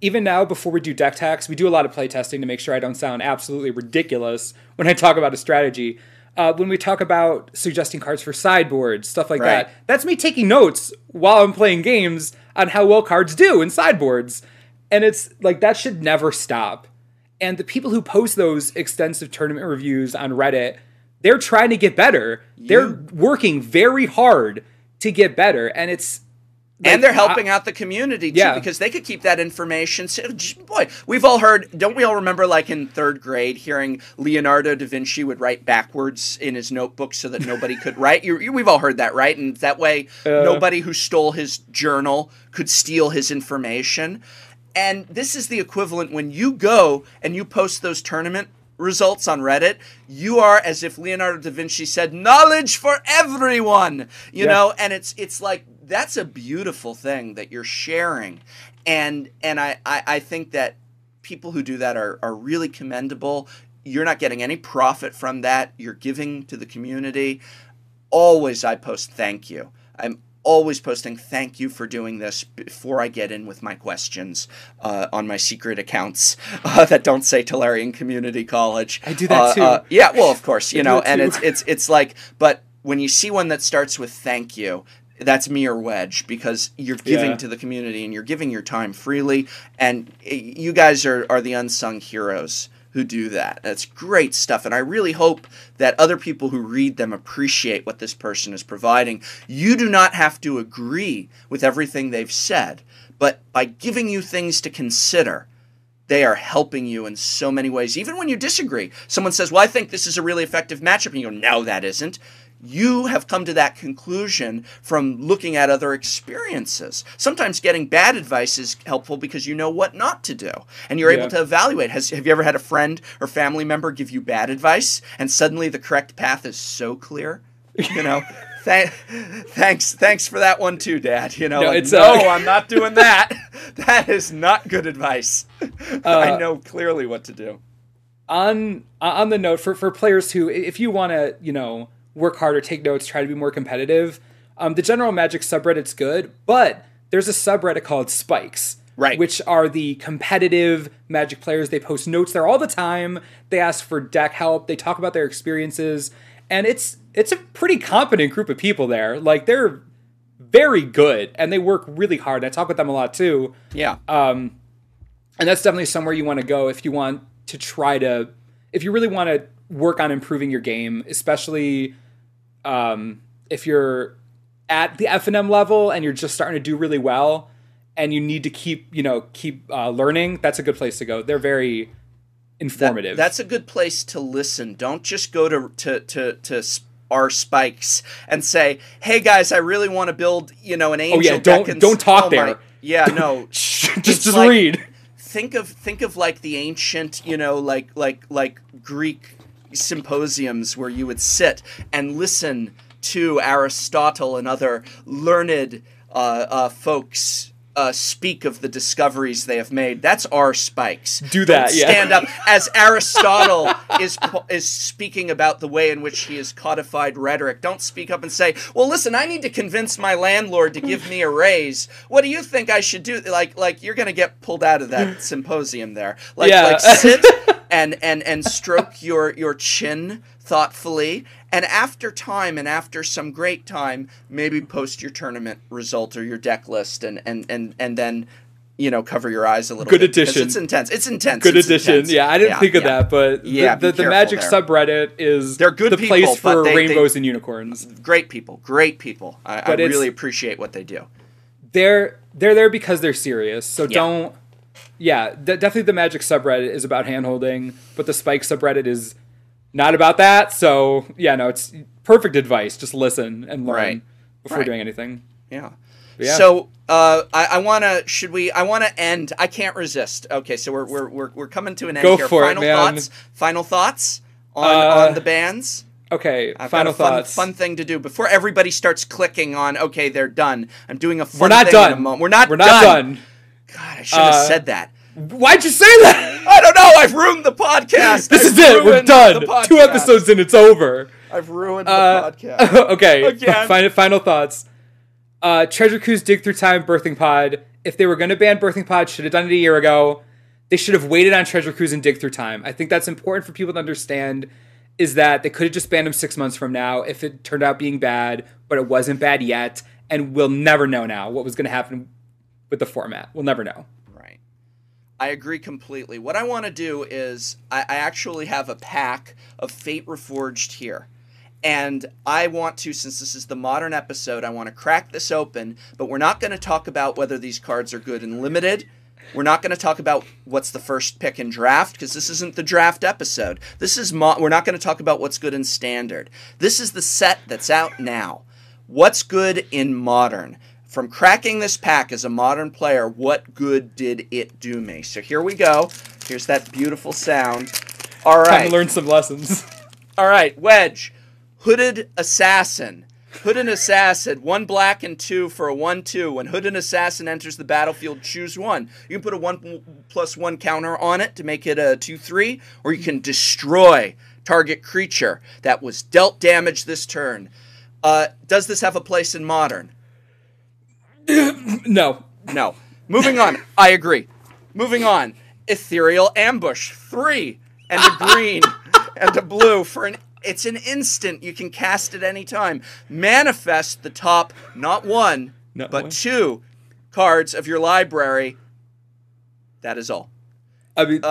now, before we do deck tacks, we do a lot of play testing to make sure I don't sound absolutely ridiculous when I talk about a strategy. When we talk about suggesting cards for sideboards, stuff like that, that's me taking notes while I'm playing games on how well cards do in sideboards. And it's like, that should never stop. And the people who post those extensive tournament reviews on Reddit, they're trying to get better. They're working very hard to get better. And it's... and they're helping out the community, too, because they could keep that information. Boy, we've all heard, don't we all remember, in 3rd grade, hearing Leonardo da Vinci would write backwards in his notebook so that nobody could write? We've all heard that, right? And that way, nobody who stole his journal could steal his information. And this is the equivalent when you go and you post those tournament results on Reddit. You are, as if Leonardo da Vinci said, knowledge for everyone, you know? And it's like, that's a beautiful thing that you're sharing. And I think that people who do that are really commendable. You're not getting any profit from that. You're giving to the community. Always I post thank you. I'm always posting thank you for doing this before I get in with my questions on my secret accounts that don't say Tolarian Community College. I do that too. Yeah, well, of course, and it's like, but when you see one that starts with thank you, that's me or Wedge, because you're giving to the community and you're giving your time freely, and you guys are the unsung heroes who do that. That's great stuff, and I really hope that other people who read them appreciate what this person is providing. You do not have to agree with everything they've said, but by giving you things to consider, they are helping you in so many ways. Even when you disagree, someone says, well, I think this is a really effective matchup, and you go, no, that isn't. You have come to that conclusion from looking at other experiences. Sometimes getting bad advice is helpful because you know what not to do, and you're able to evaluate. Have you ever had a friend or family member give you bad advice, and suddenly the correct path is so clear? Thanks for that one too, Dad. I'm not doing that. That is not good advice. I know clearly what to do. On the note, for players who, if you want to, work harder, take notes, try to be more competitive, the general Magic subreddit's good, but there's a subreddit called Spikes, which are the competitive Magic players. They post notes there all the time. They ask for deck help. They talk about their experiences, and it's a pretty competent group of people there. Like, they're very good, and they work really hard. I talk with them a lot too. Yeah. And that's definitely somewhere you want to go if you want to if you really want to work on improving your game, especially if you're at the F&M level and you're just starting to do really well and you need to keep learning. That's a good place to go. They're very informative. That's a good place to listen. Don't just go to our spikes and say, "Hey guys, I really want to build, an angel deck." Don't talk there. Yeah, no. just like, read. Think of like the ancient, like Greek symposiums where you would sit and listen to Aristotle and other learned folks speak of the discoveries they have made. That's our spikes. Do that, Don't stand up as Aristotle is speaking about the way in which he has codified rhetoric. Don't speak up and say, "Well, listen, I need to convince my landlord to give me a raise. What do you think I should do?" Like you're going to get pulled out of that symposium there. Like sit and stroke your chin thoughtfully, and after time and after some great time, maybe post your tournament result or your deck list, and then cover your eyes a little Good bit. addition. It's intense. It's intense. Good it's addition. Intense. Yeah, I didn't think of that, but the Magic there. subreddit is They're good the people, place for but rainbows and unicorns. Great people. I really appreciate what they do. They're there because they're serious. So don't. Yeah, definitely the Magic subreddit is about handholding, but the Spike subreddit is not about that. So it's perfect advice. Just listen and learn before doing anything. Yeah. Yeah. So I want to end. I can't resist. Okay, so we're coming to an end Go here. for Final it, man. thoughts. Final thoughts on the bands. Okay. I've final got a thoughts. fun thing to do before everybody starts clicking on. Okay, they're done. I'm doing a fun. We're not thing done. In a moment. We're not done. God, I should have said that. Why'd you say that? I don't know. I've ruined the podcast. This is it. We're done. 2 episodes and it's over. I've ruined the podcast. Okay. Again. Final thoughts. Treasure Cruise Dig Through Time Birthing Pod. If they were going to ban Birthing Pod, should have done it a year ago. They should have waited on Treasure Cruise and Dig Through Time. I think that's important for people to understand, is that they could have just banned them 6 months from now if it turned out being bad, but it wasn't bad yet, and we'll never know now what was going to happen with the format. We'll never know. Right. I agree completely. What I want to do is I actually have a pack of Fate Reforged here. And I want to, since this is the modern episode, I want to crack this open, but we're not going to talk about whether these cards are good in limited. We're not going to talk about what's the first pick in draft, because this isn't the draft episode. We're not going to talk about what's good in standard. This is the set that's out now. What's good in modern? From cracking this pack as a modern player, what good did it do me? So here we go. Here's that beautiful sound. All right. Time to learn some lessons. All right, Wedge. Hooded Assassin. Hooded Assassin, 1 black and 2 for a 1/2. When Hooded Assassin enters the battlefield, choose 1. You can put a 1+1 counter on it to make it a 2/3, or you can destroy target creature that was dealt damage this turn. Does this have a place in Modern? No. Moving on. I agree. Moving on. Ethereal Ambush, 3 and a green and a blue for an. It's an instant. You can cast it anytime. Manifest the top, not 1, but 2 cards of your library. That is all. I mean,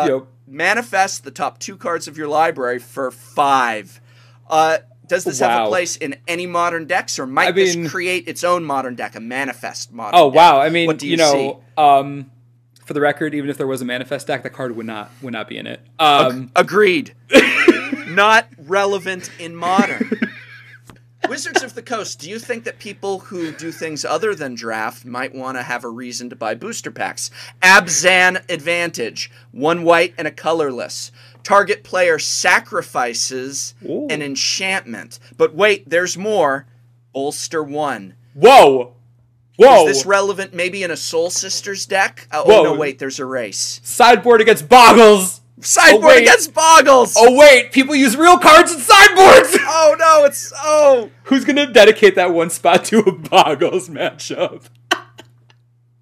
Manifest the top 2 cards of your library for 5. Does this have a place in any modern decks, or might this create its own modern deck, a manifest modern deck? Oh, wow. I mean, what do you see? For the record, even if there was a manifest deck, that card would not be in it. Agreed. Not relevant in Modern. Wizards of the Coast, do you think that people who do things other than draft might want to have a reason to buy booster packs? Abzan Advantage, 1 white and a colorless. Target player sacrifices an enchantment. But wait, there's more. Bolster 1. Whoa! Is this relevant maybe in a Soul Sisters deck? Oh, no, wait, there's a race. Sideboard against Boggles! Sideboard against Boggles! Oh, wait, people use real cards in sideboards! Oh, no, Who's going to dedicate that 1 spot to a Boggles matchup?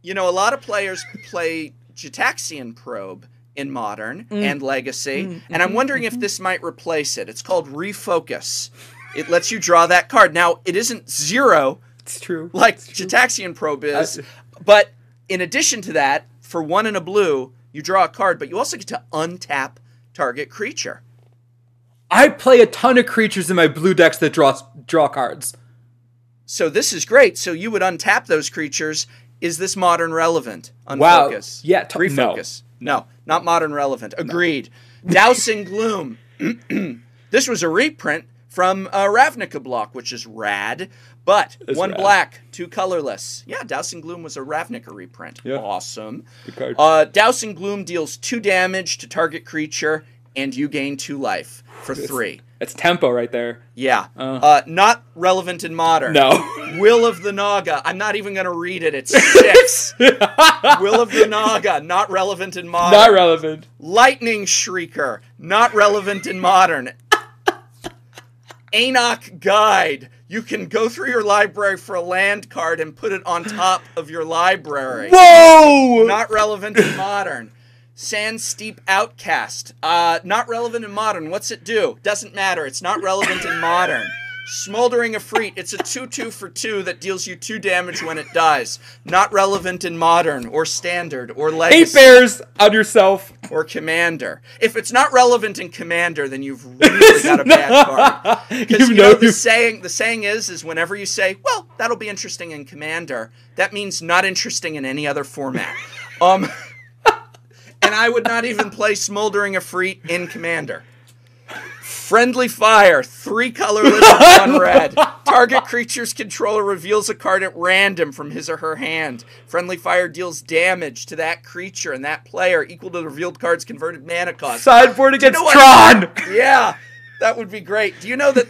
A lot of players play Gitaxian Probe in Modern and Legacy, and I'm wondering if this might replace it. It's called Refocus. It lets you draw that card. Now, it isn't 0. It's true. Like Gitaxian Probe is. But in addition to that, for 1 and a blue, you draw a card, but you also get to untap target creature. I play a ton of creatures in my blue decks that draw cards. So this is great. So you would untap those creatures. Is this modern relevant? Unfocus. Wow. Yeah. Refocus. No, not modern relevant. Agreed. No. Dousing Gloom. This was a reprint from Ravnica block, which is rad. But it's one rad. Black, 2 colorless. Yeah, Dousing Gloom was a Ravnica reprint. Yeah. Awesome. Good card. Dousing Gloom deals 2 damage to target creature, and you gain 2 life for 3. That's tempo right there. Yeah. Not relevant in modern. No. Will of the Naga. I'm not even going to read it. It's 6. Will of the Naga. Not relevant in modern. Not relevant. Lightning Shrieker. Not relevant in modern. Anok Guide. You can go through your library for a land card and put it on top of your library. Whoa! Not relevant in modern. Sand Steep Outcast. Not relevant in modern. What's it do? Doesn't matter. It's not relevant in modern. Smoldering Efreet. It's a 2/2 for 2 that deals you 2 damage when it dies. Not relevant in modern or standard or legacy. 8 bears on yourself. Or commander. If it's not relevant in commander, then you've really got a bad card. Because the saying is whenever you say, well, that'll be interesting in commander, that means not interesting in any other format. And I would not even play Smoldering Efreet in Commander. Friendly Fire, 3 colorless and 1 red. Target creature's controller reveals a card at random from his or her hand. Friendly Fire deals damage to that creature and that player equal to the revealed card's converted mana cost. Sideboard against Tron! Yeah, that would be great. Do you know that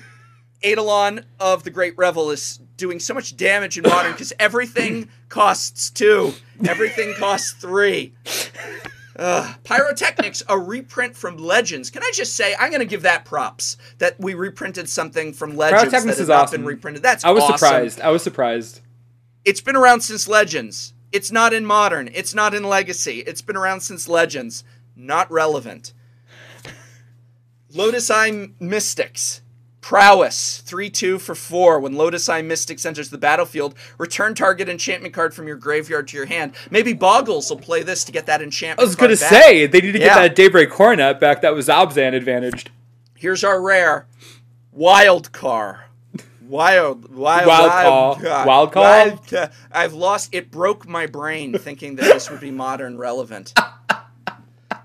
Eidolon of the Great Revel is doing so much damage in Modern because everything costs 2. Everything costs 3. Pyrotechnics, a reprint from Legends. Can I just say, I'm going to give that props that we reprinted something from Legends that has not been reprinted. That's awesome. I was surprised. It's been around since Legends. It's not in Modern. It's not in Legacy. It's been around since Legends. Not relevant. Lotus Eye Mystics. Prowess, 3/2 for 4. When Lotus Eye Mystics enters the battlefield, return target enchantment card from your graveyard to your hand. Maybe Boggles will play this to get that enchantment card I was going to say, they need to get that Daybreak Coronet back. That was Obzan advantaged. Here's our rare. Wild Car. Wild Call. I've lost. It broke my brain thinking that this would be modern relevant.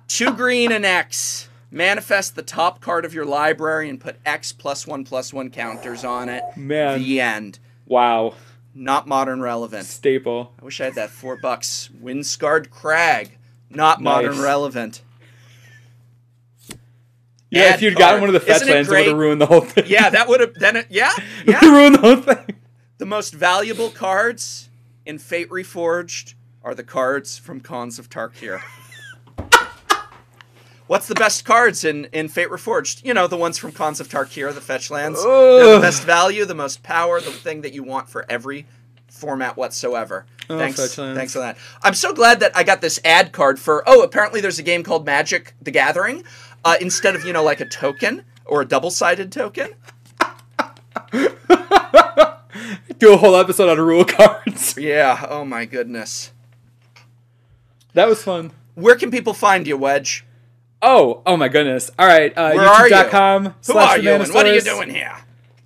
2 green and X. Manifest the top card of your library and put X +1/+1 counters on it. Man. The end. Wow. Not modern relevant. Staple. I wish I had that $4. Windscarred Crag. Not modern relevant. Yeah, if you'd gotten one of the fetch lands, it would have ruined the whole thing. Yeah, that would have been it. Yeah. Ruined the whole thing. The most valuable cards in Fate Reforged are the cards from Khans of Tarkir. What's the best cards in Fate Reforged? You know, the ones from Khans of Tarkir, the fetch lands. They're the best value, the most power, the thing that you want for every format whatsoever. Thanks for that. I'm so glad that I got this ad card for, apparently there's a game called Magic the Gathering. Instead of, like a token or a double-sided token. Do a whole episode on rule cards. Yeah, oh my goodness. That was fun. Where can people find you, Wedge? Oh my goodness. All right, youtube.com. Who are you and what are you doing here?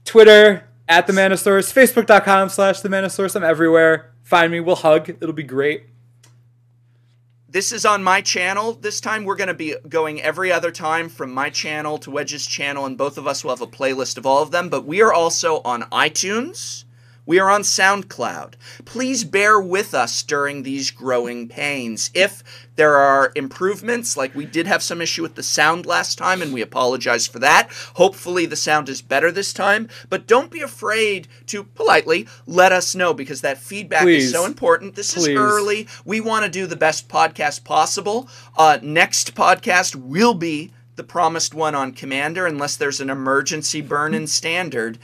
Twitter, @TheManaSource. Facebook.com/TheManaSource. I'm everywhere. Find me. We'll hug. It'll be great. This is on my channel. This time we're going to be going every other time from my channel to Wedge's channel, and both of us will have a playlist of all of them. But we are also on iTunes. We are on SoundCloud. Please bear with us during these growing pains. If there are improvements, like we did have some issue with the sound last time, and we apologize for that. Hopefully the sound is better this time. But don't be afraid to politely let us know, because that feedback is so important. This is early. We want to do the best podcast possible. Next podcast will be the promised one on Commander, unless there's an emergency burn in Standard.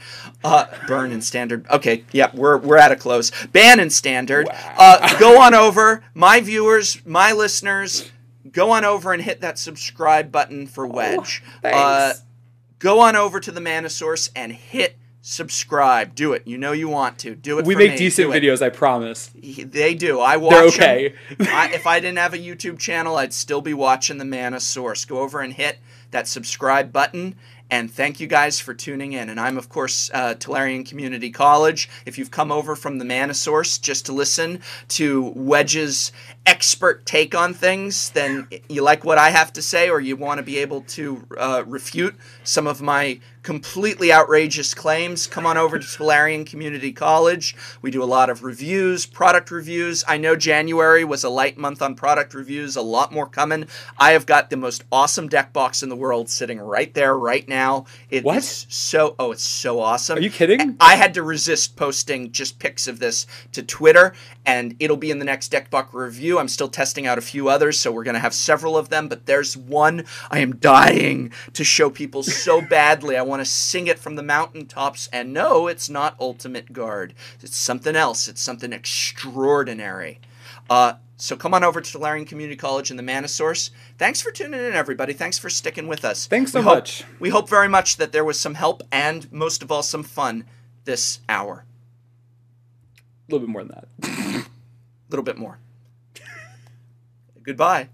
Burn in Standard. Okay, yeah, we're at a close. Ban in Standard. Wow. Go on over, my viewers, my listeners, go on over and hit that subscribe button for Wedge. Go on over to the Manasource and hit subscribe. Do it. You know you want to. Do it. We make decent videos, I promise. They do. I watch them. They're okay. If I didn't have a YouTube channel, I'd still be watching the Mana Source. Go over and hit that subscribe button And thank you guys for tuning in. And I'm, of course, Tolarian Community College. If you've come over from the Mana Source just to listen to Wedge's expert take on things, then you like what I have to say, or you want to be able to refute some of my completely outrageous claims, come on over to Tolarian Community College. We do a lot of reviews, product reviews. I know January was a light month on product reviews, a lot more coming. I have got the most awesome deck box in the world sitting right there, right now. It's so awesome. Are you kidding? I had to resist posting just pics of this to Twitter, and it'll be in the next deck box review. I'm still testing out a few others, so we're going to have several of them, but there's one I am dying to show people so badly. I want to sing it from the mountaintops, and no, it's not Ultimate Guard. It's something else. It's something extraordinary. So come on over to Tolarian Community College and the Mana Source. Thanks for tuning in, everybody. Thanks for sticking with us. Thanks so much. We hope very much that there was some help and, most of all, some fun this hour. A little bit more than that. A little bit more. Goodbye.